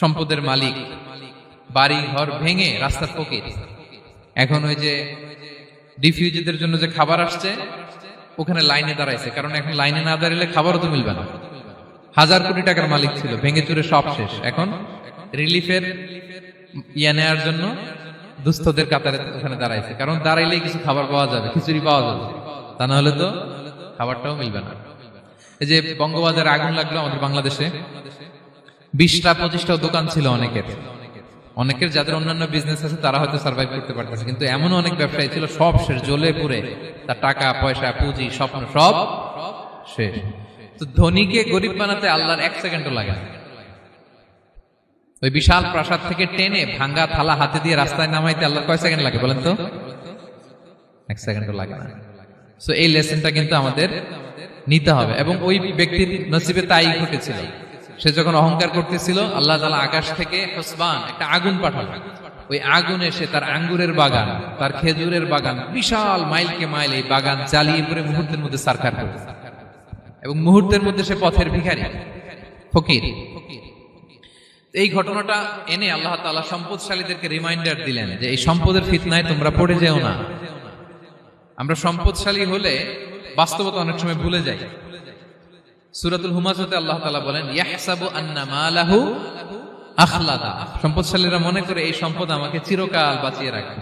সম্পদের মালিক বাড়ি ঘর ভেঙে রাস্তার ফকির। এখন ওই যে ডিফিউজিদের জন্য যে খাবার আসছে ওখানে লাইনে দাঁড়াইছে, কারণ এখন লাইনে না দাঁড়ালে খাবারও তো মিলবে না। 1000 কোটি টাকার মালিক ছিল, ভেঙে চুরে সব শেষ। এখন রিলিফের নেওয়ার জন্য দুস্থদের কাতারে ওখানে দাঁড়াইছে, কারণ দাঁড়াইলেই কিছু খাবার পাওয়া যাবে, খিচুড়ি পাওয়া যাবে, তা না হলে তো খাবারটাও মিলবে না। এই যে বঙ্গবাজারে আগুন লাগলো আমাদের বাংলাদেশে, 20টা-25টা দোকান ছিল অনেকের যাদের অন্যান্য বিজনেস আছে তারা হয়তো সার্ভাইভ করতে পারতেছে, কিন্তু এমন অনেক ব্যবসায়ী ছিল সব শেষ, জ্বলে পুড়ে, তার টাকা পয়সা পুঁজি স্বপ্ন সব শেষ। তো ধনীকে গরিব বানাতে আল্লাহর 1 সেকেন্ডও লাগে না। ওই বিশাল প্রাসাদ থেকে টেনে ভাঙ্গা থালা হাতে দিয়ে রাস্তায় নামাইতে আল্লাহর কয় সেকেন্ড লাগে বলেন তো? 1 সেকেন্ডও লাগে না। সো এই লেসনটা কিন্তু আমাদের নিতে হবে। এবং ওই ব্যক্তির নসিবে তাই ঘটেছিল। সে যখন অহংকার করতেছিল, আল্লাহ তাআলা আকাশ থেকে হুসবান একটা আগুন পাঠালো। ওই আগুন এসে তার আঙ্গুরের বাগান, তার খেজুরের বাগান, বিশাল মাইলকে মাইল এই বাগান জ্বালিয়ে পুরো মুহূর্তের মধ্যে সারখার করে, এবং মুহূর্তের মধ্যে সে পথের ভিখারি, ফকির। এই ঘটনাটা এনে আল্লাহ তাআলা সম্পদশালীদেরকে রিমাইন্ডার দিলেন যে এই সম্পদের ফিতনায় তোমরা পড়ে যেও না। আমরা সম্পদশালী হলে বাস্তবতা অনেক সময় ভুলে যাই। সূরাতুল হুমাজাতে আল্লাহ তাআলা বলেন ইয়াহসাবু আন্না মালাহু আখলাদা। সম্পদশালীরা মনে করে এই সম্পদ আমাকে চিরকাল বাঁচিয়ে রাখবে,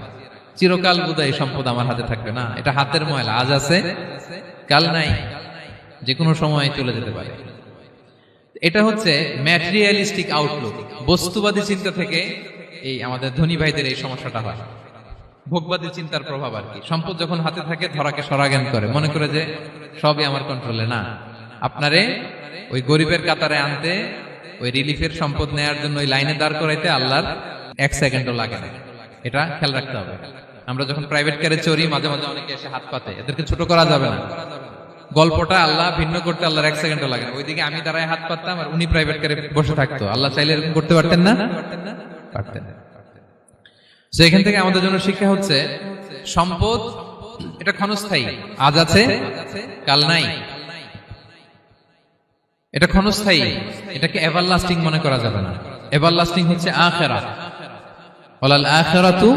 চিরকাল বোধহয় এই সম্পদ আমার হাতে থাকবে। না, এটা হাতের ময়লা, আজ আছে কাল নাই, যে কোনো সময় চলে যেতে পারে। এটা হচ্ছে ম্যাটেরিয়ালিস্টিক আউটলুক, বস্তুবাদী চিন্তা থেকে এই আমাদের ধনী ভাইদের এই সমস্যাটা হয়। ভোগবাদী চিন্তার প্রভাব আর কি। সম্পদ যখন হাতে থাকে ধরাকে সরাজ্ঞান করে, মনে করে যে সবই আমার কন্ট্রোলে। না, আপনারে ওই গরিবের কাতারে আনতে, ওই রিলিফের সম্পদ নেয়ার জন্য ওই লাইনে দাঁড় করাইতে আল্লাহর 1 সেকেন্ডও লাগে না। এটা খেয়াল রাখতে হবে। আমরা যখন প্রাইভেট কারে চড়ি, মাঝে মাঝে অনেকে এসে হাত পাতে, এদেরকে ছোট করা যাবে না। গল্পটা আল্লাহ ভিন্ন করতে আল্লাহর 1 সেকেন্ডও লাগে না। ওইদিকে আমি দাঁড়ায় হাত পাততাম আর উনি প্রাইভেট কারে বসে থাকতো। আল্লাহ চাইলে এরকম করতে পারতেন না? পারতেন। তো এখান থেকে আমাদের জন্য শিক্ষা হচ্ছে, সম্পদ এটা ক্ষণস্থায়ী, আজ আছে কাল নাই। এটা ক্ষণস্থায়ী, এটাকে এভারলাস্টিং মনে করা যাবে না। এভারলাস্টিং হচ্ছে আখিরাত। ওয়ালাল আখিরাতু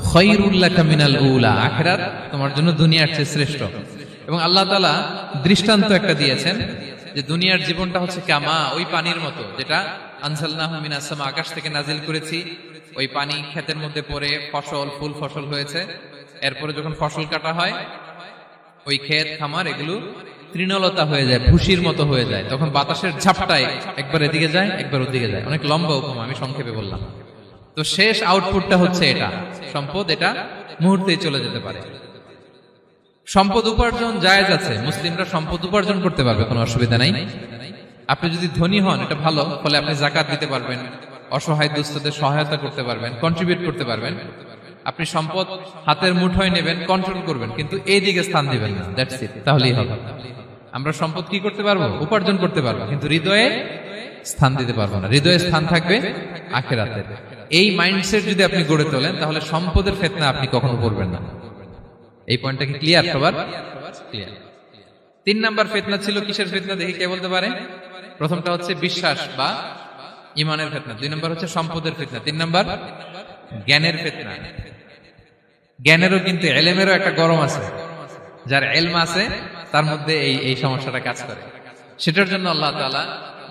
খায়রুল লাকা মিনাল উলা। আখিরাত তোমার জন্য দুনিয়ার চেয়ে শ্রেষ্ঠ। এবং আল্লাহ তাআলা দৃষ্টান্ত একটা দিয়েছেন যে দুনিয়ার জীবনটা হচ্ছে কামা, ওই পানির মতো যেটা আনজালনাহু মিনাস সামা, আকাশ থেকে নাজিল করেছি। ওই পানি ক্ষেতের মধ্যে পড়ে ফসল, ফুল ফসল হয়েছে। এরপরে যখন ফসল কাটা হয়, ওই ক্ষেত খামার এগুলো তৃণলতা হয়ে যায়, ভুসির মতো হয়ে যায়। তখন বাতাসের ঝাপটায় একবার এদিকে যায়, একবার ওদিকে যায়। অনেক লম্বা উপমা, আমি সংক্ষেপে বললাম। তো শেষ আউটপুটটা হচ্ছে এটা, সম্পদ এটা মুহূর্তেই চলে যেতে পারে। সম্পদ উপার্জন জায়েজ আছে, মুসলিমরা সম্পদ উপার্জন করতে পারবে, কোনো অসুবিধা নাই। আপনি যদি ধনী হন এটা ভালো, ফলে আপনি যাকাত দিতে পারবেন, অসহায় দুস্থদের সহায়তা করতে পারবেন, কন্ট্রিবিউট করতে পারবেন। আপনি সম্পদ হাতের মুঠোয় নেবেন, কন্ট্রোল করবেন, কিন্তু এই দিকে স্থান দিবেন না। দ্যাটস ইট, তাহলেই হবে। আমরা সম্পদ কি করতে পারবো? উপার্জন করতে পারবো, কিন্তু হৃদয়ে স্থান দিতে পারবো না। হৃদয়ে স্থান থাকবে আখিরাতের। এই মাইন্ডসেট যদি আপনি গড়ে তোলেন, তাহলে সম্পদের ফিতনা আপনি কখনো পড়বেন না। এই পয়েন্টটা কি ক্লিয়ার সবার? ক্লিয়ার। 3 নাম্বার ফিতনা ছিল কিসের ফিতনা দেখি কে বলতে পারে? প্রথমটা হচ্ছে বিশ্বাস বা ঈমানের ফিতনা, 2 নাম্বার হচ্ছে সম্পদের ফিতনা, 3 নাম্বার জ্ঞানের ফিতনা। জ্ঞানেরও কিন্তু ইলমেরও একটা গরম আছে। যার ইলম আছে তার মধ্যে এই সমস্যাটা কাজ করে। সেটার জন্য আল্লাহ তাআলা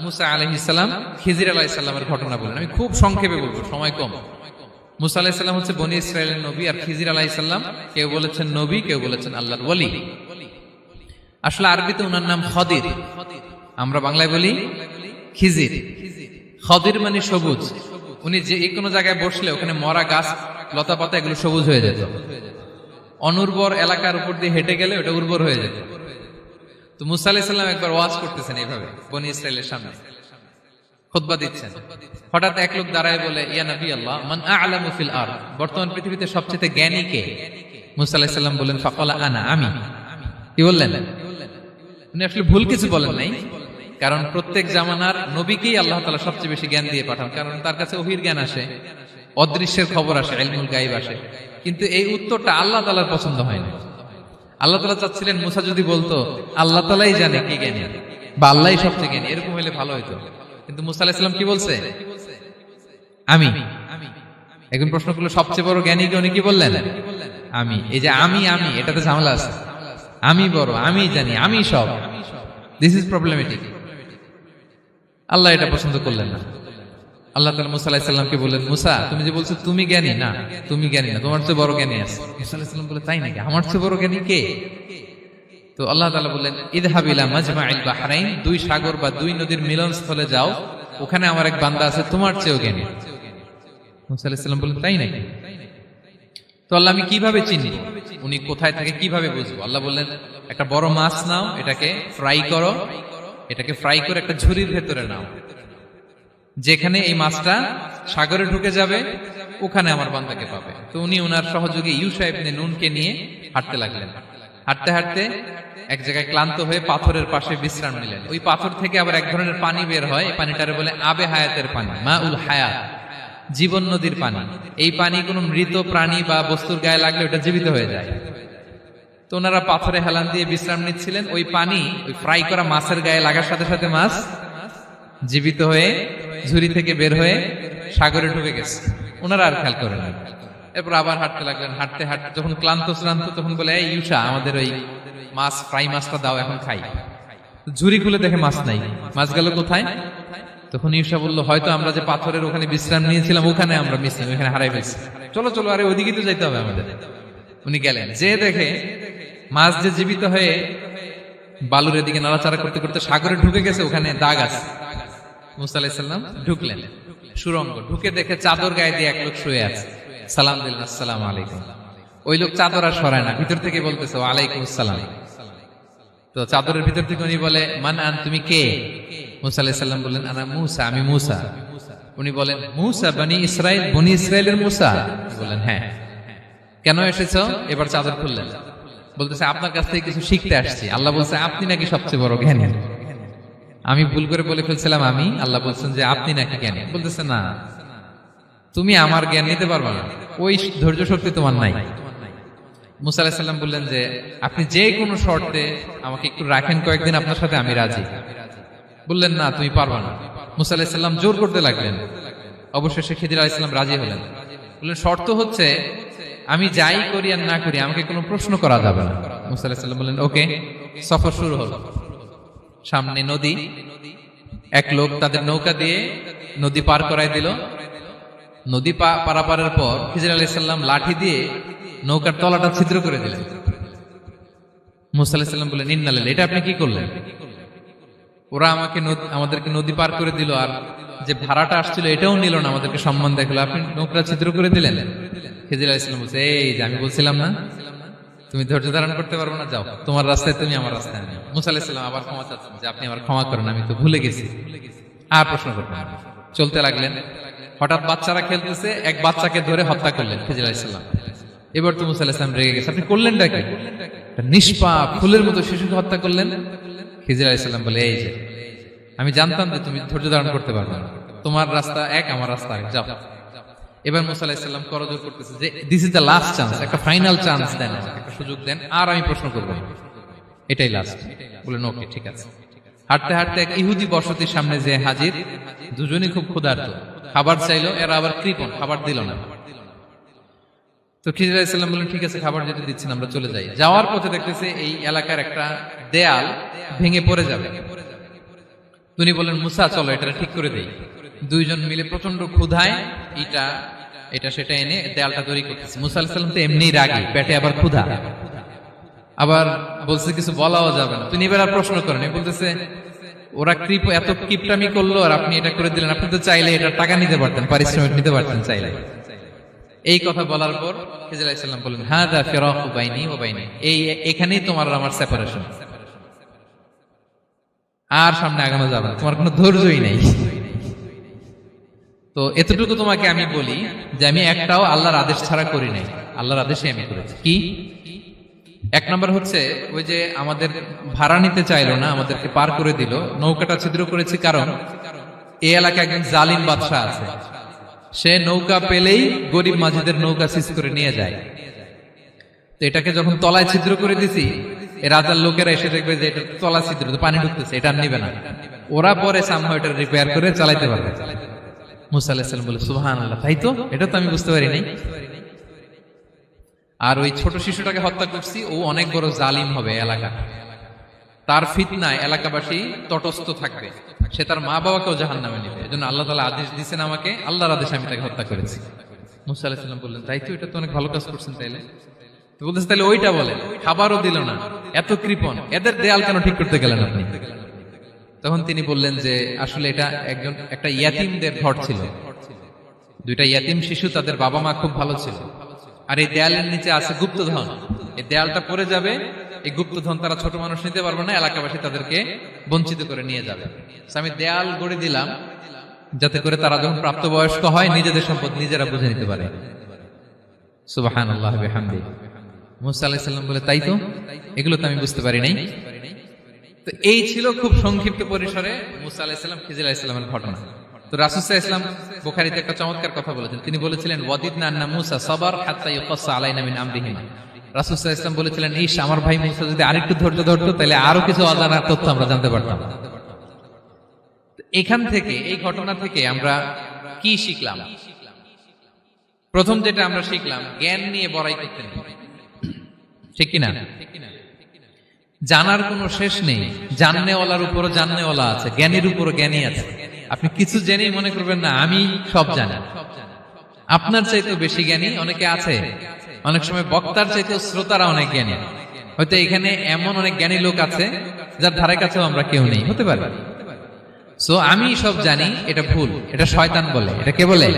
মুসা আলাইহিস সালাম, খিজির আলাইহিস সালামের ঘটনা বলেন। আমি খুব সংক্ষেপে বলবো, সময় কম। মুসা আলাইহিস সালাম হচ্ছে বনি ইসরাইলের নবী, আর খিজির আলাইহিস সালাম কেউ বলেছেন নবী, কেউ বলেছেন আল্লাহর ওলি। আসলে আরবিতে ওনার নাম খদির, আমরা বাংলায় বলি খিজির। খদির মানে সবুজ। উনি যে কোনো জায়গায় বসলে ওখানে মরা গাছ, লতা পাতা এগুলো সবুজ হয়ে যেত। অনুর্বর এলাকার উপর দিয়ে হেঁটে গেলে ওটা উর্বর হয়ে যেত। তো মুসা আলাইহিস সালাম একবার ওয়াজ করতেছেন এইভাবে বনি ইসরাইলের সামনে, খুতবা দিচ্ছেন। হঠাৎ এক লোক দাঁড়ায় বলে, ইয়া নবী আল্লাহ, মান আ'লামু ফিল আরদ, বর্তমান পৃথিবীতে সবচেয়ে জ্ঞানী কে? মুসা আলাইহিস সালাম বলেন, ফাকালা আনা, আমি। কি বললেন? উনি আসলে ভুল কিছু বলেন নাই, কারণ প্রত্যেক জামানার নবীকেই আল্লাহ তাআলা সবচেয়ে বেশি জ্ঞান দিয়ে পাঠান, কারণ তার কাছে ওহীর জ্ঞান আসে, অদৃশ্যের খবর আসে, ইলমুল গায়ব আসে। কিন্তু এই উত্তরটা আল্লাহ তাআলার পছন্দ হয় না। আল্লাহ তাআলা চাচ্ছিলেন মুসা যদি বলতো আল্লাহ তাআলাই জানে কে জ্ঞানী বা আল্লাহই সবচেয়ে জ্ঞানী, এরকম হলে ভালো হতো। কিন্তু মুসা আলাইহিস সালাম কি বলছে? আমি। এখন প্রশ্ন করলো সবচেয়ে বড় জ্ঞানী কে? উনি কি বললেন? আমি। এই যে আমি এটাতে ঝামেলা আছে। আমি বড়, আমি জানি, আমি সব, দিস ইজ প্রবলেমেটিক। আল্লাহ এটা পছন্দ করলেন না। আল্লাহ তাআলা মুসা আলাইহিস সালামকে বললেন, মুসা তুমি যে বলছো তুমি জ্ঞানী, না তুমি জ্ঞানী না, তোমার চেয়ে বড় জ্ঞানী আছে। মুসা আলাইহিস সালাম বলে, তাই নাকি? আমার চেয়ে বড় জ্ঞানী কে? তো আল্লাহ তাআলা বললেন, ইযহাব ইলা মাজমাইল বাহরাইন, 2 সাগর বা 2 নদীর মিলনস্থলে যাও, ওখানে আমার এক বান্দা আছে তোমার চেয়েও জ্ঞানী। মুসা আলাইহিস সালাম বললেন, তাই নাকি? তো আল্লাহ, আমি কিভাবে চিনি উনি কোথায় থাকে, কিভাবে বুঝবো? আল্লাহ বললেন, একটা বড় মাছ নাও, এটাকে ফ্রাই করো, এটাকে ফ্রাই করে একটা ঝুড়ির ভেতরে নাও, যেখানে এই মাছটা সাগরে ঢুকে যাবে ওখানে আমার বান্দাকে পাবে। তো উনি ওনার সহযোগী ইউশা ইবনে নুনকে নিয়ে হাঁটতে লাগলেন। হাঁটতে হাঁটতে এক জায়গায় ক্লান্ত হয়ে পাথরের পাশে বিশ্রাম নিলেন। ওই পাথর থেকে আবার এক ধরনের পানি বের হয়, এই পানিটারে বলে আবে হায়াতের পানি, মাউল হায়াত, জীবন নদীর পানি। এই পানি কোনো মৃত প্রাণী বা বস্তুর গায়ে লাগলে ওটা জীবিত হয়ে যায়। তো ওনারা পাথরে হেলান দিয়ে বিশ্রাম নিচ্ছিলেন। ওই পানি ওই ফ্রাই করা মাছের গায়ে লাগার সাথে সাথে মাছ জীবিত হয়ে ঝুড়ি থেকে বের হয়ে সাগরে ঢুকে গেছে। ওনারা আর খেয়াল করেন না। এরপর আবার হাঁটতে লাগলেন। হাঁটতে হাঁটতে যখন ক্লান্ত শ্রান্ত, তখন বলে, এই ইউশা, আমাদের ওই মাছ, ফ্রাই মাছটা দাও, এখন খাই। ঝুড়ি খুলে দেখে মাছ নাই। মাছ গেল কোথায়? তখন ইউশা বললো, হয়তো আমরা যে পাথরের ওখানে বিশ্রাম নিয়েছিলাম ওখানে আমরা মিসিং, ওখানে হারাই ফেলছি। চলো চলো, আরে ওইদিকে তো যাইতে হবে আমাদের। উনি গেলেন, যে দেখে মাছ যে জীবিত হয়ে বালুর এদিকে নাড়াচাড়া করতে করতে সাগরে ঢুকে গেছে, ওখানে দাগ আছে। মুসা আলাইহিস সালাম ঢুকলেন সুরঙ্গ, ঢুকে দেখে চাদর গায়ে দিয়ে এক লোক শুয়ে আছে। সালাম দিলেন, আসসালামু আলাইকুম। ওই লোক চাদর আর সরায় না, ভিতর থেকে বলতেছে ওয়ালাইকুম আসসালাম। তো চাদরের ভিতর থেকে উনি বলে মান আন, তুমি কে? মুসা আলাইহিস সালাম বললেন আনা মুসা, আমি মুসা। উনি বলেন মুসা বনি ইসরাইল, বনি ইসরাইলের মুসা? বললেন হ্যাঁ। কেন এসেছো? এবার চাদর খুললেন, বলতেছে আপনার কাছ থেকে কিছু শিখতে আসছি। আল্লাহ বলছে আপনি নাকি সবচেয়ে বড় জ্ঞানী। আমি ভুল করে বলে ফেলছিলাম আমি, আল্লাহ বলছেন যে আপনি নাকি জ্ঞানী। বলতেছে না, তুমি আমার জ্ঞান নিতে পারবে না, ওই ধৈর্য শক্তি তোমার নাই। মুসা আলাইহিস সালাম বললেন যে আপনি যে কোনো শর্তে আমাকে একটু রাখেন কয়েকদিন আপনার সাথে, আমি রাজি। বললেন না তুমি পারবে না। মুসা আলাইহিস সালাম জোর করতে লাগলেন, অবশেষে খিদির আলাইহিস সালাম রাজি হলেন। বললেন শর্ত হচ্ছে আমি যাই করি আর না করি আমাকে কোনো প্রশ্ন করা যাবে না। মুসা আলাইহিস সালাম বললেন ওকে। সফর শুরু হলো। সামনে নদী, এক লোক তাদের নৌকা দিয়ে নদী পার করায় দিল। নদী পারাপারের পর খিজির আলাইহিস সালাম লাঠি দিয়ে নৌকার তলাটা ছিদ্র করে দিলেন। মুসা আলাইহিস সালাম বললেন ইন্না লিল্লাহি, এটা আপনি কি করলেন? ওরা আমাদেরকে নদী পার করে দিল, আর যে ভাড়াটা আসছিল এটাও নিল না, আমাদেরকে সম্মান দেখালো, আপনি নৌকা ছিদ্র করে দিলেন। খিজির আলাইহিস সালাম বলছে এই যে আমি বলছিলাম না তুমি ধৈর্য ধারণ করতে পারবে না, যাও তোমার রাস্তায় তুমি, আমার রাস্তায় আমি। মুসা আলাইহিস সালাম আবার ক্ষমা চাচ্ছেন যে আপনি আমার ক্ষমা করেন, আমি তো ভুলে গেছি, আর প্রশ্ন করবেন না। চলতে লাগলেন। হঠাৎ বাচ্চারা খেলতেছে, এক বাচ্চাকে ধরে হত্যা করলেন খিজির আলাইহিস সালাম। এবার তো মুসা আলাইহিস সালাম রেগে গেছে, আপনি করলেনটা কি? নিষ্পাপ ফুলের মতো শিশুকে হত্যা করলেন। খিজির আলাইহিস সালাম বলে এই যে আমি জানতাম যে তুমি ধৈর্য ধারণ করতে পারবে না, তোমার রাস্তা এক, আমার রাস্তা এক, যাও। এবার মুসা আলাইহিস সালাম করজোর করতেছে যে this is the last chance, একটা ফাইনাল চান্স দেন, একটা সুযোগ দেন, আর আমি প্রশ্ন করবো, এটাই লাস্ট। বলেন ওকে ঠিক আছে। হাঁটতে হাঁটতে এক ইহুদি বসতির সামনে যে হাজির, দুজনই খুব ক্ষুধার্ত, খাবার চাইলো, এরা আবার কৃপণ, খাবার দিল না। তো খিজির আলাইহিস সালাম বললেন ঠিক আছে, খাবার যেটা দিচ্ছেন আমরা চলে যাই। যাওয়ার পথে দেখতেছে এই এলাকার একটা দেয়াল ভেঙে পড়ে যাবে। তিনি বললেন মুসা চলো এটা ঠিক করে দেই। দুইজন মিলে প্রচন্ড ক্ষুধায় এটা সেটা এনে দেয়ালটা তৈরি করতেছে। মুসা আলাইহিস সালাম তো এমনি রাগী, পেটে আবার ক্ষুধা, আবার বলছে কিছু বলাও যাবে না। তিনি এবার আর প্রশ্ন করেন, বলতেছে ওরা এত কিপটামি করলো আর আপনি এটা করে দিলেন, আপনি তো চাইলে এটা টাকা নিতে পারতেন, পারিশ্রমিক নিতে পারতেন চাইলে। এই কথা বলার পর খিজির আলাইহিস সালাম বললেন হাযা ফিরাকু বাইনি ওয়া বাইনি, এখানেই তোমার আর আমার সেপারেশন, আর সামনে আগানো যাবে না, তোমার কোনো ধৈর্যই নেই। তো এতটুকু তোমাকে আমি বলি যে আমি একটাও আল্লাহর আদেশ ছাড়া করি নাই, আল্লাহর আদেশে আমি করেছি। কি? এক নম্বর হচ্ছে ওই যে আমাদের ভাড়া নিতে চাইলো না, আমাদেরকে পার করে দিল, নৌকাটা ছিদ্র করেছি কারণ এই এলাকায় একজন জালিম বাদশাহ আছে, সে নৌকা পেলেই গরিব মাঝিদের নৌকা সিজ করে নিয়ে যায়। তো এটাকে যখন তলায় ছিদ্র করে দিছি, রাজার লোকেরা এসে দেখবে যে এটা তলা ছিদ্র, পানি ঢুকতেছে, এটা নিবে না, ওরা পরে সামহাও এটা রিপেয়ার করে চালাইতে পারবে। মুসা আলাইহিস সালাম বলে সুবহানাল্লাহ, তাই তো, এটা তো আমি বুঝতে পারি নাই। আর ওই ছোট শিশুটাকে হত্যা করছি, ও অনেক বড় জালিম হবে এলাকা, তার ফিতনায় এলাকাবাসী তটস্থ থাকবে, সে তার মা বাবাকেও জাহান্নামে নেবে। এজন্য আল্লাহ তাআলা আদেশ দিয়েছেন আমাকে, আল্লাহর আদেশে আমি তাকে হত্যা করেছি। মুসা আলাইহিস সালাম বললেন তাই তো, এটা তো অনেক ভালো কাজ করছেন। তাইলে তো বলতেছে তাহলে ওইটা বলেন, খাবারও দিল না, এত কৃপণ, এদের দেয়াল কেন ঠিক করতে গেলেন আপনি? তখন তিনি বললেন যে আসলে এটা একটা ইয়াতিমদের ঘর ছিল, দুইটা ইয়াতিম শিশু, তাদের বাবা মা খুব ভালো ছিল, আর এই দেয়ালের নিচে আছে গুপ্তধন, এই দেয়ালটা পড়ে যাবে, এই গুপ্তধন তারা ছোট মানুষ নিতে পারবে না, এলাকাবাসী তাদেরকে বঞ্চিত করে নিয়ে যাবে। আমি দেয়াল গড়ে দিলাম যাতে করে তারা যখন প্রাপ্তবয়স্ক হয় নিজেদের সম্পদ নিজেরা বুঝে নিতে পারে। সুবহানাল্লাহ বিহামদিহি। মুসা আলাইহিস সালাম বলে তাই তো, এগুলো তো আমি বুঝতে পারি নাই। তো এই ছিল খুব সংক্ষিপ্ত পরিসরে মুসা আলাইহিস সালাম খিজির আলাইহিস সালামের ঘটনা। তো রাসূল সাল্লাল্লাহু আলাইহি ওয়াসাল্লাম বুখারীতে একটা চমৎকার কথা বলেছেন, তিনি বলেছিলেন ওয়াদিদনা আন্না মুসা সাবার হাত্তা ইউকাসসা আলাইনা মিন আমরিহিমা। রাসূল সাল্লাল্লাহু আলাইহি ওয়াসাল্লাম বলেছিলেন ইস, আমার ভাই মুসা যদি আরেকটু ধৈর্য ধরতো তাহলে আরো কিছু অজানা তথ্য আমরা জানতে পারতাম। এখান থেকে, এই ঘটনা থেকে আমরা কি শিখলাম? প্রথম যেটা আমরা শিখলাম, জ্ঞান নিয়ে বড়াই করতে নেই, ঠিক কিনা? জানার কোনো শেষ নেই, জাননেওয়ালার উপরও জাননেওয়ালা আছে, জ্ঞানীর উপরও জ্ঞানী আছে। আপনি কিছু জেনেই মনে করবেন না আমি সব জানি, আপনার চাইতেও বেশি জ্ঞানী অনেকে আছে। অনেক সময় বক্তার চাইতেও শ্রোতারা অনেক জ্ঞানী। হয়তো এখানে এমন অনেক জ্ঞানী লোক আছে যার ধারে কাছেও আমরা কেউ নেই, হতে পারে। সো আমি সব জানি, এটা ভুল, এটা শয়তান বলে। এটা কে বলে?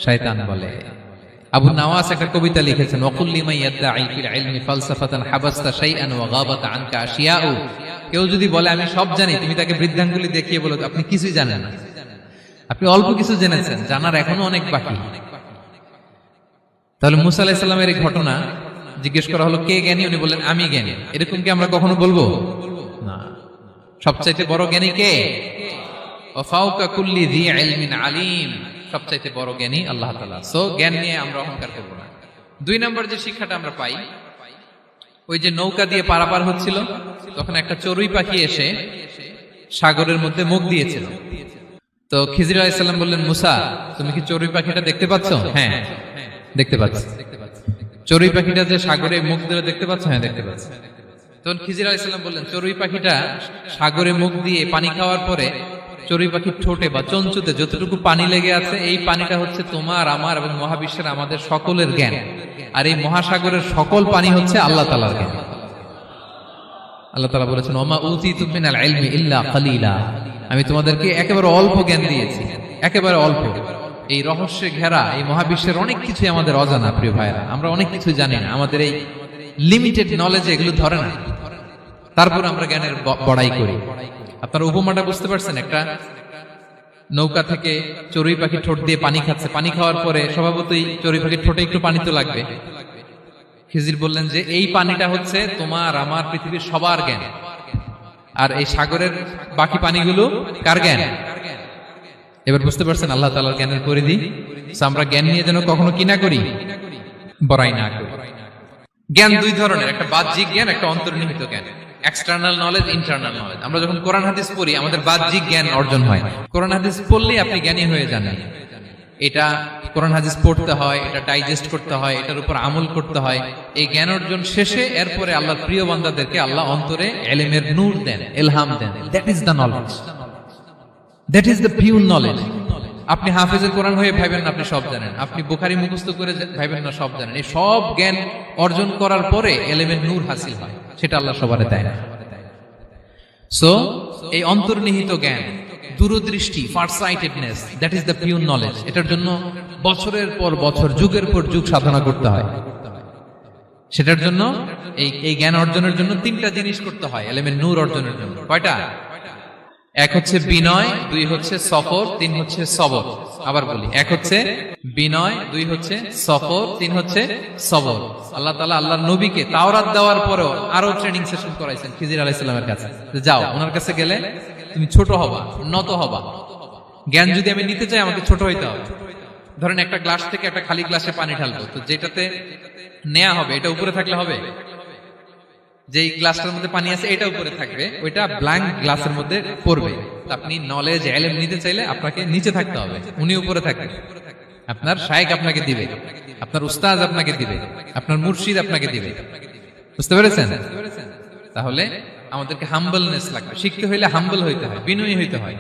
শয়তান বলে। আবু নাওয়াস একটা কবিতা লিখেছেন, ওয়াকুল লিমান ইয়াদঈ ফিল ইলমি ফালসাফাতান হাবাসতা শাইআন ওয়া গাবাত আনকা আশিয়াউ। কেউ যদি বলে আমি সব জানি, তুমি তাকে বৃদ্ধাঙ্গুলি দেখিয়ে বলো আপনি কিছুই জানেন না, আপনি অল্প কিছু জেনেছেন, জানার এখনো অনেক বাকি। তাহলে মুসা আলাইহিস সালামের এই ঘটনা জিজ্ঞেস করা হলো কে জ্ঞানী, উনি বললেন আমি জ্ঞানী। এরকম কি আমরা কখনো বলবো না? সবচাইতে বড় জ্ঞানী কে? ওয়া ফাওকা কুল্লি যী ইলমিন আলিম, সবচাইতে বড় জ্ঞানী আল্লাহ তাআলা। সো জ্ঞান নিয়ে আমরা অহংকার করব না। 2 নম্বর যে শিক্ষাটা আমরা পাই, ওই যে নৌকা দিয়ে পারাপার হচ্ছিল, তখন একটা চড়ুই পাখি এসে সাগরের মধ্যে মুখ দিয়েছিল। তো খিজির আলাইহিস সালাম বললেন, মুসা তুমি কি চড়ুই পাখিটা দেখতে পাচ্ছ? হ্যাঁ দেখতে পাচ্ছি। চড়ুই পাখিটা যে সাগরে মুখ দিয়ে দেখতে পাচ্ছ? হ্যাঁ দেখতে পাচ্ছি। তখন খিজির আলাইহিস সালাম বললেন, চড়ুই পাখিটা সাগরে মুখ দিয়ে পানি খাওয়ার পরে চড়ুই পাখির ঠোঁটে বা চঞ্চুতে যতটুকু পানি লেগে আছে, এই পানিটা হচ্ছে তোমার আমার এবং মহাবিশ্বের আমাদের সকলের জ্ঞান, আর এই মহাসাগরের সকল পানি হচ্ছে আল্লাহ তাআলার জ্ঞান। আল্লাহ তাআলা বলেছেন, ওমা উতিতু মিনাল ইলমি ইল্লা কালিলা, আমি তোমাদেরকে একেবারে অল্প জ্ঞান দিয়েছি, একেবারে অল্প। এই রহস্যে ঘেরা এই মহাবিশ্বের অনেক কিছু আমাদের অজানা। প্রিয় ভাইরা, আমরা অনেক কিছু জানি না, আমাদের এই লিমিটেড নলেজ এগুলো ধরে না, তারপর আমরা জ্ঞানের বড়াই করি। আপনারা উপমাটা বুঝতে পারছেন? একটা নৌকা থেকে চড়ুই পাখি ঠোঁট দিয়ে পানি খাচ্ছে, পানি খাওয়ার পরে স্বভাবতই চড়ুই পাখির ঠোঁটে একটু পানি তো লাগবে। খিজির বললেন যে এই পানিটা হচ্ছে তোমার আমার পৃথিবীর সবার জ্ঞান, আর এই সাগরের বাকি পানিগুলো কার জ্ঞান? এবার বুঝতে পারছেন আল্লাহ তাআলার জ্ঞানের পরিধি। আমরা জ্ঞান নিয়ে যেন কখনো কি না করি, বড়াই না করি। জ্ঞান 2 ধরনের, একটা বাহ্যিক জ্ঞান, একটা অন্তর্নিহিত জ্ঞান। External knowledge, internal knowledge. আমরা যখন কোরআন হাদিস পড়ি আমাদের বাহ্যিক জ্ঞান অর্জন হয়। কোরআন হাদিস পড়লেই আপনি জ্ঞানী হয়ে যান। এটা কোরআন হাদিস পড়তে হয়, এটা ডাইজেস্ট করতে হয়, এটার উপর আমল করতে হয়। এই জ্ঞান অর্জন শেষে এরপরে আল্লাহর প্রিয় বান্দাদেরকে আল্লাহ অন্তরে ইলমের নূর দেন, ইলহাম দেন। That is the knowledge, that is the pure knowledge. আপনি হাফেজে কোরআন হয়ে ভাবেন না আপনি সব জানেন, আপনি বুখারী মুখস্থ করে ভাবেন না সব জানেন। এই সব জ্ঞান অর্জন করার পরে ইলমের নূর হাসিল হয়, সেটা আল্লাহ সবারে দেয় না। সো এই অন্তর্নিহিত জ্ঞান, দূরদৃষ্টি, farsightedness, that is the pure knowledge. এটার জন্য বছরের পর বছর, যুগের পর যুগ সাধনা করতে হয়। সেটার জন্য এই জ্ঞান অর্জনের জন্য 3টা জিনিস করতে হয় ইলমের নূর অর্জনের জন্য। কয়টা? 1 হচ্ছে বিনয়, 2 হচ্ছে সফর, 3 হচ্ছে সবর। আবার বলি, 1 হচ্ছে বিনয়, 2 হচ্ছে সফর, 3 হচ্ছে সবর। আল্লাহ তাআলা আল্লাহর নবীকে তাওরাত দেওয়ার পরেও আরো ট্রেনিং সেশন করাইছেন খিজির আলাইহিস সালামের কাছে। যাও ওনার কাছে গেলে তুমি ছোট হবা, নত হবা। জ্ঞান যদি আমি নিতে চাই আমাকে ছোট হইতে হবে। ধরেন একটা গ্লাস থেকে একটা খালি গ্লাসে পানি ঢালবো, তো যেটাতে নেওয়া হবে এটা উপরে থাকলে হবে? যেই গ্লাসটার মধ্যে পানি আছে এটা উপরে থাকবে, ওইটা ব্ল্যাঙ্ক গ্লাসের মধ্যে পড়বে। আপনি নলেজ ইলম নিতে চাইলে আপনাকে নিচে থাকতে হবে, উনি উপরে থাকবে। আপনার শায়েখ আপনাকে দিবে, আপনার উস্তাদ আপনাকে দিবে, আপনার মুর্শিদ আপনাকে দিবে। বুঝতে পেরেছেন? তাহলে আমাদেরকে হাম্বলনেস লাগবে। শিখতে হইলে হাম্বল হইতে হয়, বিনয়ী হইতে হয়।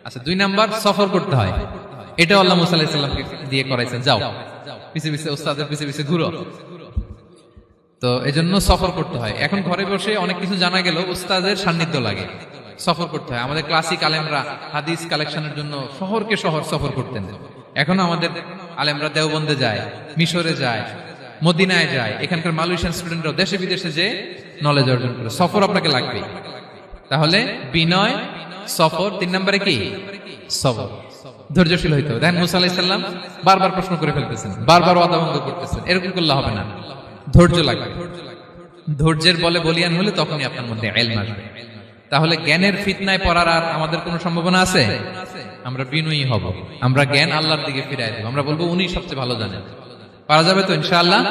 আচ্ছা, 2 নাম্বার সফর করতে হয়। এটা আল্লাহ মুসা আলাইহিস সালামকে দিয়ে করাইছেন, যাও পিছে পিছে উস্তাদের পিছে পিছে ঘুরো। তো এজন্য সফর করতে হয়। এখন ঘরে বসে অনেক কিছু জানা গেল, উস্তাদের সান্নিধ্য লাগে, সফর করতে হয়। আমাদের ক্লাসিক আলেমরা হাদিস কালেকশনের জন্য শহরকে শহর সফর করতেন। এখনো আমাদের আলেমরা দেওবন্দে যায়, মিশরে যায়, মদিনায় যায়। এখানকার মালয়েশিয়ান স্টুডেন্টরাও দেশে বিদেশে যে নলেজ অর্জন করে। সফর আপনাকে লাগবে। তাহলে বিনয়, সফর, 3 নম্বরে কি? সবর। ধৈর্যশীল হইতে হবে। দেখেন মুসা আলাইহিস সালাম বারবার প্রশ্ন করে ফেলতেছেন, বারবার ওয়াদা ভঙ্গ করতেছেন। এরকম করলে হবে না, ধৈর্য লাগবে। ধৈর্যের বলে বলিয়ান হলে তখনই আপনার মধ্যে ইলম আসবে। তাহলে জ্ঞানের ফিতনায় পড়ার আর আমাদের কোনো সম্ভাবনা আছে? আমরা বিনয়ী হব, আমরা জ্ঞান আল্লাহর দিকে ফিরাই দেব। আমরা বলবো উনি সবচেয়ে ভালো জানেন। পারা যাবে তো ইনশাআল্লাহ?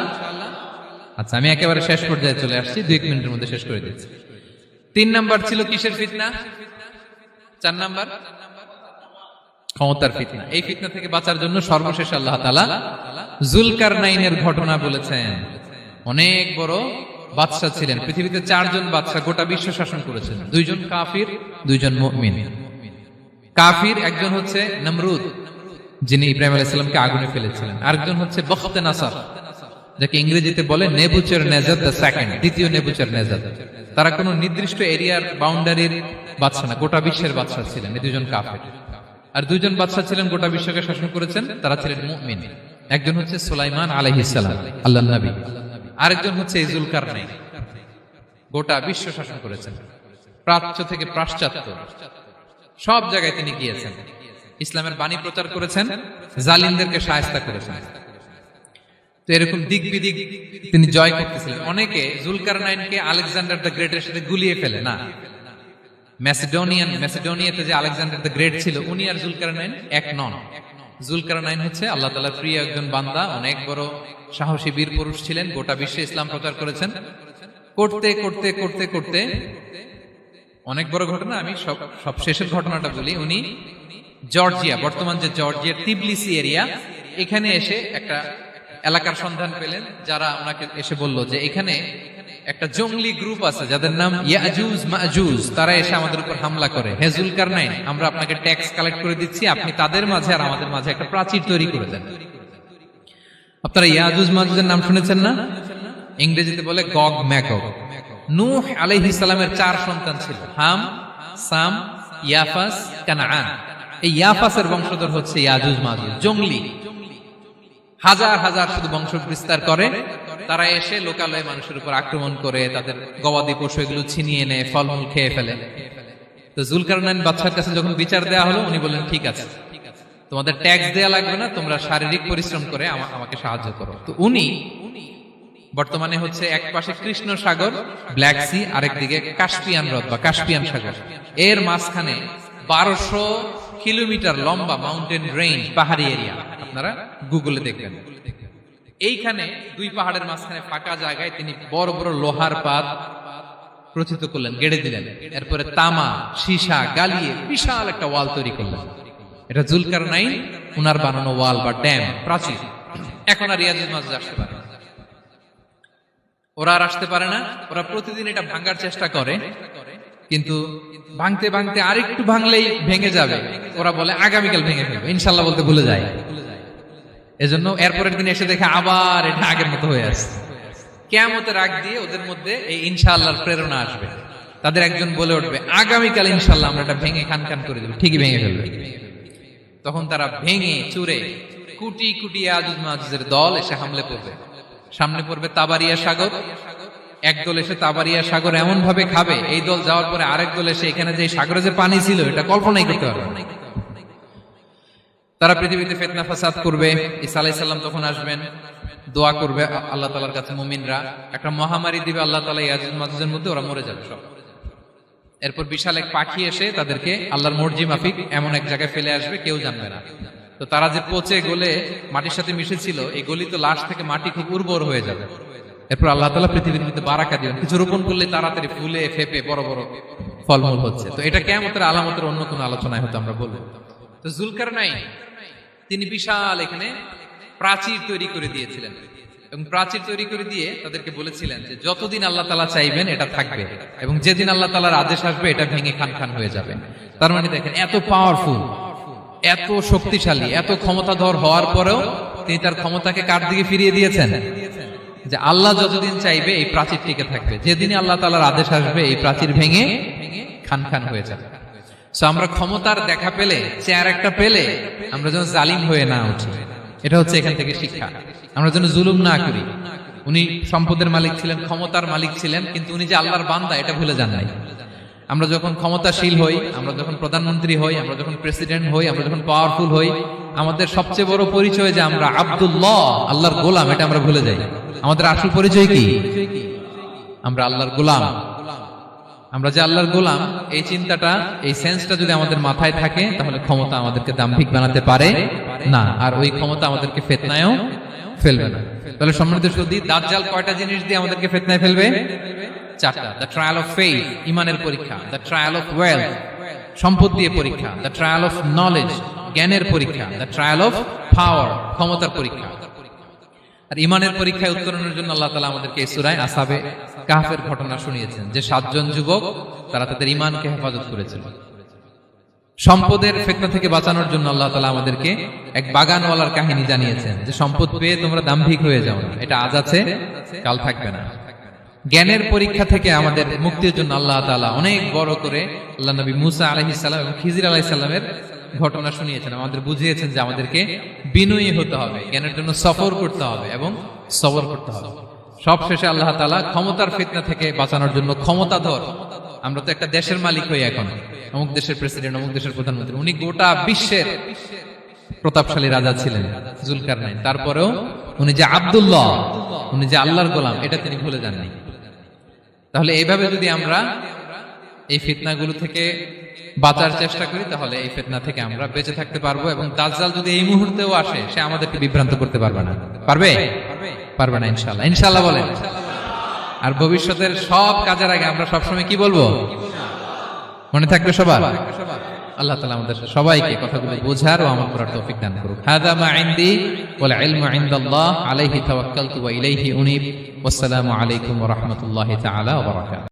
আচ্ছা, আমি একেবারে শেষ পর্যায়ে চলে আসছি, 2 মিনিটের মধ্যে শেষ করে দিচ্ছি। 3 নাম্বার ছিল কিসের ফিতনা? 4 নাম্বার ক্ষমতার ফিতনা। এই ফিতনা থেকে বাঁচার জন্য সর্বশেষ আল্লাহ তাআলা যুলকারনাইনের ঘটনা বলেছেন। অনেক বড় বাদশা ছিলেন, পৃথিবীতে 4 জন বাদশা গোটা বিশ্ব শাসন করেছেন। 2 জন কাফির, 2 জন মুমিন। কাফির একজন হচ্ছে নমরুদ, যিনি ইব্রাহিম আলাইহিস সালামকে আগুনে ফেলেছিলেন। আরেকজন হচ্ছে বখতে নাসার, যাকে ইংরেজিতে বলে নেবুচারনেজার দ্য সেকেন্ড, দ্বিতীয় নেবুচারনেজার। তারা কোনো নির্দিষ্ট এরিয়ার বাউন্ডারির বাদশা না, গোটা বিশ্বের বাদশা ছিলেন। এই 2 জন কাফির। আর 2 জন বাদশা ছিলেন গোটা বিশ্বকে শাসন করেছেন, তারা ছিলেন মুমিন। একজন হচ্ছে সুলাইমান আলাইহিস সালাম, আল্লাহর নবী। আরেকজন হচ্ছে যুলকারনাইন, গোটা বিশ্ব শাসন করেছেন, প্রাচ্য থেকে পাশ্চাত্য সব জায়গায় তিনি গিয়েছেন, ইসলামের বাণী প্রচার করেছেন, জালিমদেরকে শায়েস্তা করেছেন। তো এরকম দিক বিদিক তিনি জয় করতেছিলেন। অনেকে জুলকারনাইনকে আলেকজান্ডার দ্য গ্রেটের সাথে গুলিয়ে ফেলে না। ম্যাসিডোনিয়াতে যে আলেকজান্ডার দ্য গ্রেট ছিল, উনি আর জুলকারনাইন এক নন। জুলকারনাইন হচ্ছে আল্লাহ তাআলার প্রিয় একজন বান্দা, অনেক বড় সাহসী বীর পুরুষ ছিলেন, গোটা বিশ্বে ইসলাম প্রচার করেছেন। করতে করতে করতে করতে অনেক বড় ঘটনা, আমি সব শেষের ঘটনাটা বলি। উনি জর্জিয়া, বর্তমান যে জর্জিয়ার তিবলিসি এরিয়া, এখানে এসে একটা এলাকার সন্ধান পেলেন, যারা ওনাকে এসে বলল যে এখানে একটা জঙ্গলি গ্রুপ আছে যাদের নাম ইয়াজুজ মাজুজ, তারা এসে আমাদের উপর হামলা করে। হে জুলকারনাইন, আমরা আপনাকে ট্যাক্স কালেক্ট করে দিচ্ছি, আপনি তাদের মাঝে আর আমাদের মাঝে একটা প্রাচীর তৈরি করে দেন। আপনারা ইয়াজুজ মাজুজের নাম শুনেছেন না? ইংরেজিতে বলে গগ ম্যাগগ। নূহ আলাইহিস সালামের 4 সন্তান ছিল, হাম, সাম, ইয়াফাস, কানাআন। এই ইয়াফাসের বংশধর হচ্ছে ইয়াজুজ মাজুজ, জঙ্গলি, হাজার হাজার শুধু বংশ বিস্তার করে। তারা এসে লোকালয়ে মানুষের উপর আক্রমণ করে, তাদের গবাদি পশু এগুলো ছিনিয়ে নেয়, ফলমূল খেয়ে ফেলে। তো জুলকারনাইন বাদশার কাছে যখন বিচার দেওয়া হলো, উনি বললেন ঠিক আছে, তোমাদের ট্যাক্স দেয়া লাগবে না, তোমরা শারীরিক পরিশ্রম করে আমাকে সাহায্য করো। তো উনি বর্তমানে হচ্ছে এক পাশে কৃষ্ণ সাগর, ব্ল্যাক সি, আরেকদিকে কাস্পিয়ান হ্রদ বা কাস্পিয়ান সাগর, এর মাঝখানে 1200 কিলোমিটার লম্বা মাউন্টেন রেঞ্জ, পাহাড়ি এরিয়া, আপনারা গুগলে দেখবেন। এইখানে 2 পাহাড়ের মাঝখানে ফাঁকা জায়গায় তিনি বড় বড় লোহার পাত প্রথিত করলেন, গেড়ে দিলেন। এরপরে তামা, সীসা গালিয়ে বিশাল একটা ওয়াল তৈরি করলেন। এটা জুলকারনাইন উনার বানানো ওয়াল বা ড্যাম, প্রাচীর। এখন আর ইয়াজুজ মাজুজ আসতে পারে না, ওরা আর আসতে পারে না। ওরা প্রতিদিন এটা ভাঙার চেষ্টা করে, কিন্তু ভাঙতে ভাঙতে আরেকটু ভাঙলেই ভেঙে যাবে। ওরা বলে আগামীকাল ভেঙে ফেলবে, ইনশাল্লাহ বলতে ভুলে যায়। এজন্য এরপরের দিন এসে দেখে আবার এটা আগের মতো হয়ে আসছে। কিয়ামতের আগ দিয়ে ওদের মধ্যে এই ইনশাআল্লাহর প্রেরণা আসবে। তাদের একজন বলে উঠবে, আগামীকাল ইনশাআল্লাহ আমরা এটা ভেঙে খান খান করে দেব, ঠিকই ভেঙে ফেলবে। তখন তারা ভেঙে চুরে কুটি কুটি ইয়াজুজ মাজুজের দল এসে হামলে পড়বে। সামনে পড়বে তাবারিয়া সাগর, একদল এসে তাবারিয়া সাগর এমন ভাবে খাবে, এই দল যাওয়ার পরে আরেক দল এসে এখানে যে সাগরে যে পানি ছিল এটা কল্পনাই করতে পারবে না। তারা পৃথিবীতে ফিতনা ফাসাদ করবে। ঈসা আলাইহিস সালাম তখন আসবেন, দোয়া করবে আল্লাহ তাআলার কাছে মুমিনরা, একটা মহামারী দিবে আল্লাহ তাআলা ইয়াজুজ মাজুজের মধ্যে, ওরা মরে যাবে সব। এরপর বিশাল এক পাখি এসে তাদেরকে আল্লাহর মর্জি মাফিক এমন এক জায়গায় ফেলে আসবে, কেউ জানবে না। তো তারা যে পচে গলে মাটির সাথে মিশেছিল, এই গলিত লাশ থেকে মাটি খুব উর্বর হয়ে যাবে। এরপর আল্লাহ তাআলা পৃথিবীর মধ্যে বারাকা দিবেন, কিছু রোপণ করলে তাড়াতাড়ি ফুলে ফেপে বড় বড় ফলমূল হচ্ছে। তো এটা কিয়ামতের আলামতের অন্য কোনো আলোচনায় হয়তো আমরা বলবো। তো জুলকারনাইন তিনি বিশাল এখানে প্রাচীর তৈরি করে দিয়েছিলেন, এবং প্রাচীর তৈরি করে দিয়ে তাদেরকে বলেছিলেন যে যতদিন আল্লাহ তাআলা চাইবেন এটা থাকবে, এবং যেদিন আল্লাহ তাআলার আদেশ আসবে এটা ভেঙে খান খান হয়ে যাবে। তার মানে দেখেন, এত পাওয়ারফুল, এত শক্তিশালী, এত ক্ষমতাধর হওয়ার পরেও তিনি তার ক্ষমতাকে কার দিকে ফিরিয়ে দিয়েছেন? যে আল্লাহ যতদিন চাইবে এই প্রাচীর টিকে থাকবে, যেদিনই আল্লাহ তাআলার আদেশ আসবে এই প্রাচীর ভেঙে খান খান হয়ে যাবে। সো আমরা ক্ষমতার দেখা পেলে, চেয়ার একটা পেলে, আমরা যেন জালিম হয়ে না উঠি, এটা হচ্ছে এখান থেকে শিক্ষা। আমরা যেন জুলুম না করি। উনি সম্পদের মালিক ছিলেন, ক্ষমতার মালিক ছিলেন, কিন্তু উনি যে আল্লাহর বান্দা এটা ভুলে যান নাই। আমরা যখন ক্ষমতাশীল হই, আমরা যখন প্রধানমন্ত্রী হই, আমরা যখন প্রেসিডেন্ট হই, আমরা যখন পাওয়ারফুল হই, আমাদের সবচেয়ে বড় পরিচয় যে আমরা আব্দুল্লাহ, আল্লাহর গোলাম, এটা আমরা ভুলে যাই। আমাদের আসল পরিচয় কি? আমরা আল্লাহর গোলাম। আমরা যে আল্লাহর গোলাম, এই চিন্তাটা, এই সেন্সটা যদি আমাদের মাথায় থাকে, তাহলে ক্ষমতা আমাদেরকে দাম্ভিক বানাতে পারে না, আর ওই ক্ষমতা আমাদেরকে ফিতনায়ও ফেলবে না। তাহলে সম্মানিত সুধী, দাজ্জাল কয়টা জিনিস দিয়ে আমাদেরকে ফিতনায় ফেলবে? 4টা। দ্য ট্রায়াল অফ ফেইথ, ইমানের পরীক্ষা; দ্য ট্রায়াল অফ ওয়েলথ, সম্পদ দিয়ে পরীক্ষা; দ্য ট্রায়াল অফ নলেজ, জ্ঞানের পরীক্ষা; দ্য ট্রায়াল অফ পাওয়ার, ক্ষমতার পরীক্ষা। আর ইমানের পরীক্ষায় উত্তরণের জন্য আল্লাহ তাআলা আমাদেরকে এই সূরায় আসহাবে কাহফের ঘটনা শুনিয়েছেন, যে 7 জন যুবক তারা তাদের ইমানকে হেফাজত করেছিল। সম্পদের ফিতনা থেকে বাঁচানোর জন্য আল্লাহ তাআলা আমাদেরকে এক বাগানওয়ালার কাহিনী জানিয়েছেন, যে সম্পদ পেয়ে তোমরা দাম্ভিক হয়ে যাও না, এটা আজ আছে কাল থাকবে না। জ্ঞানের পরীক্ষা থেকে আমাদের মুক্তির জন্য আল্লাহ তাআলা অনেক বড় করে আল্লাহ নবী মুসা আলাইহিস সালাম এবং খিজির আলাইহিস সালামের ঘটনা শুনিয়েছেন, আমাদের বুঝিয়েছেন যে আমাদেরকে বিনয়ী হতে হবে, জ্ঞানের জন্য সফর করতে হবে এবং সবর করতে হবে। সব শেষে আল্লাহ তাআলা ক্ষমতার ফিতনা থেকে বাঁচানোর জন্য ক্ষমতাধর, আমরা তো একটা দেশের মালিক হই এখন, অমুক দেশের প্রেসিডেন্ট, অমুক দেশের প্রধানমন্ত্রী, উনি গোটা বিশ্বের প্রতাপশালী রাজা ছিলেন জুলকারনাইন। তারপরেও উনি যে আব্দুল্লাহ, উনি যে আল্লাহর গোলাম, এটা তিনি ভুলে যাননি। তাহলে এইভাবে যদি আমরা এই ফিতনাগুলো থেকে বাঁচার চেষ্টা করি, তাহলে এই ফিতনা থেকে আমরা বেঁচে থাকতে পারবো। এবং দাজ্জাল যদি এই মুহূর্তেও আসে, সে আমাদেরকে বিভ্রান্ত করতে পারবে না। পারবে? পারবে না ইনশাআল্লাহ। ইনশাআল্লাহ বলেন। আর ভবিষ্যতের সব কাজের আগে আমরা সবসময় কি বলবো? মনে থাকবে সবার? আল্লাহ তাআলা আমাদের সবাইকে কথাগুলো বোঝার ও আমল করার তৌফিক দান করুক। হাযা মা ইনদি ওয়াল ইলমু ইনদাল্লাহ আলাইহি তাওয়াক্কালতু ওয়া ইলাইহি উনীব। ওয়াসসালামু আলাইকুম ওয়া রাহমাতুল্লাহি তাআলা ওয়া বারাকাতুহু।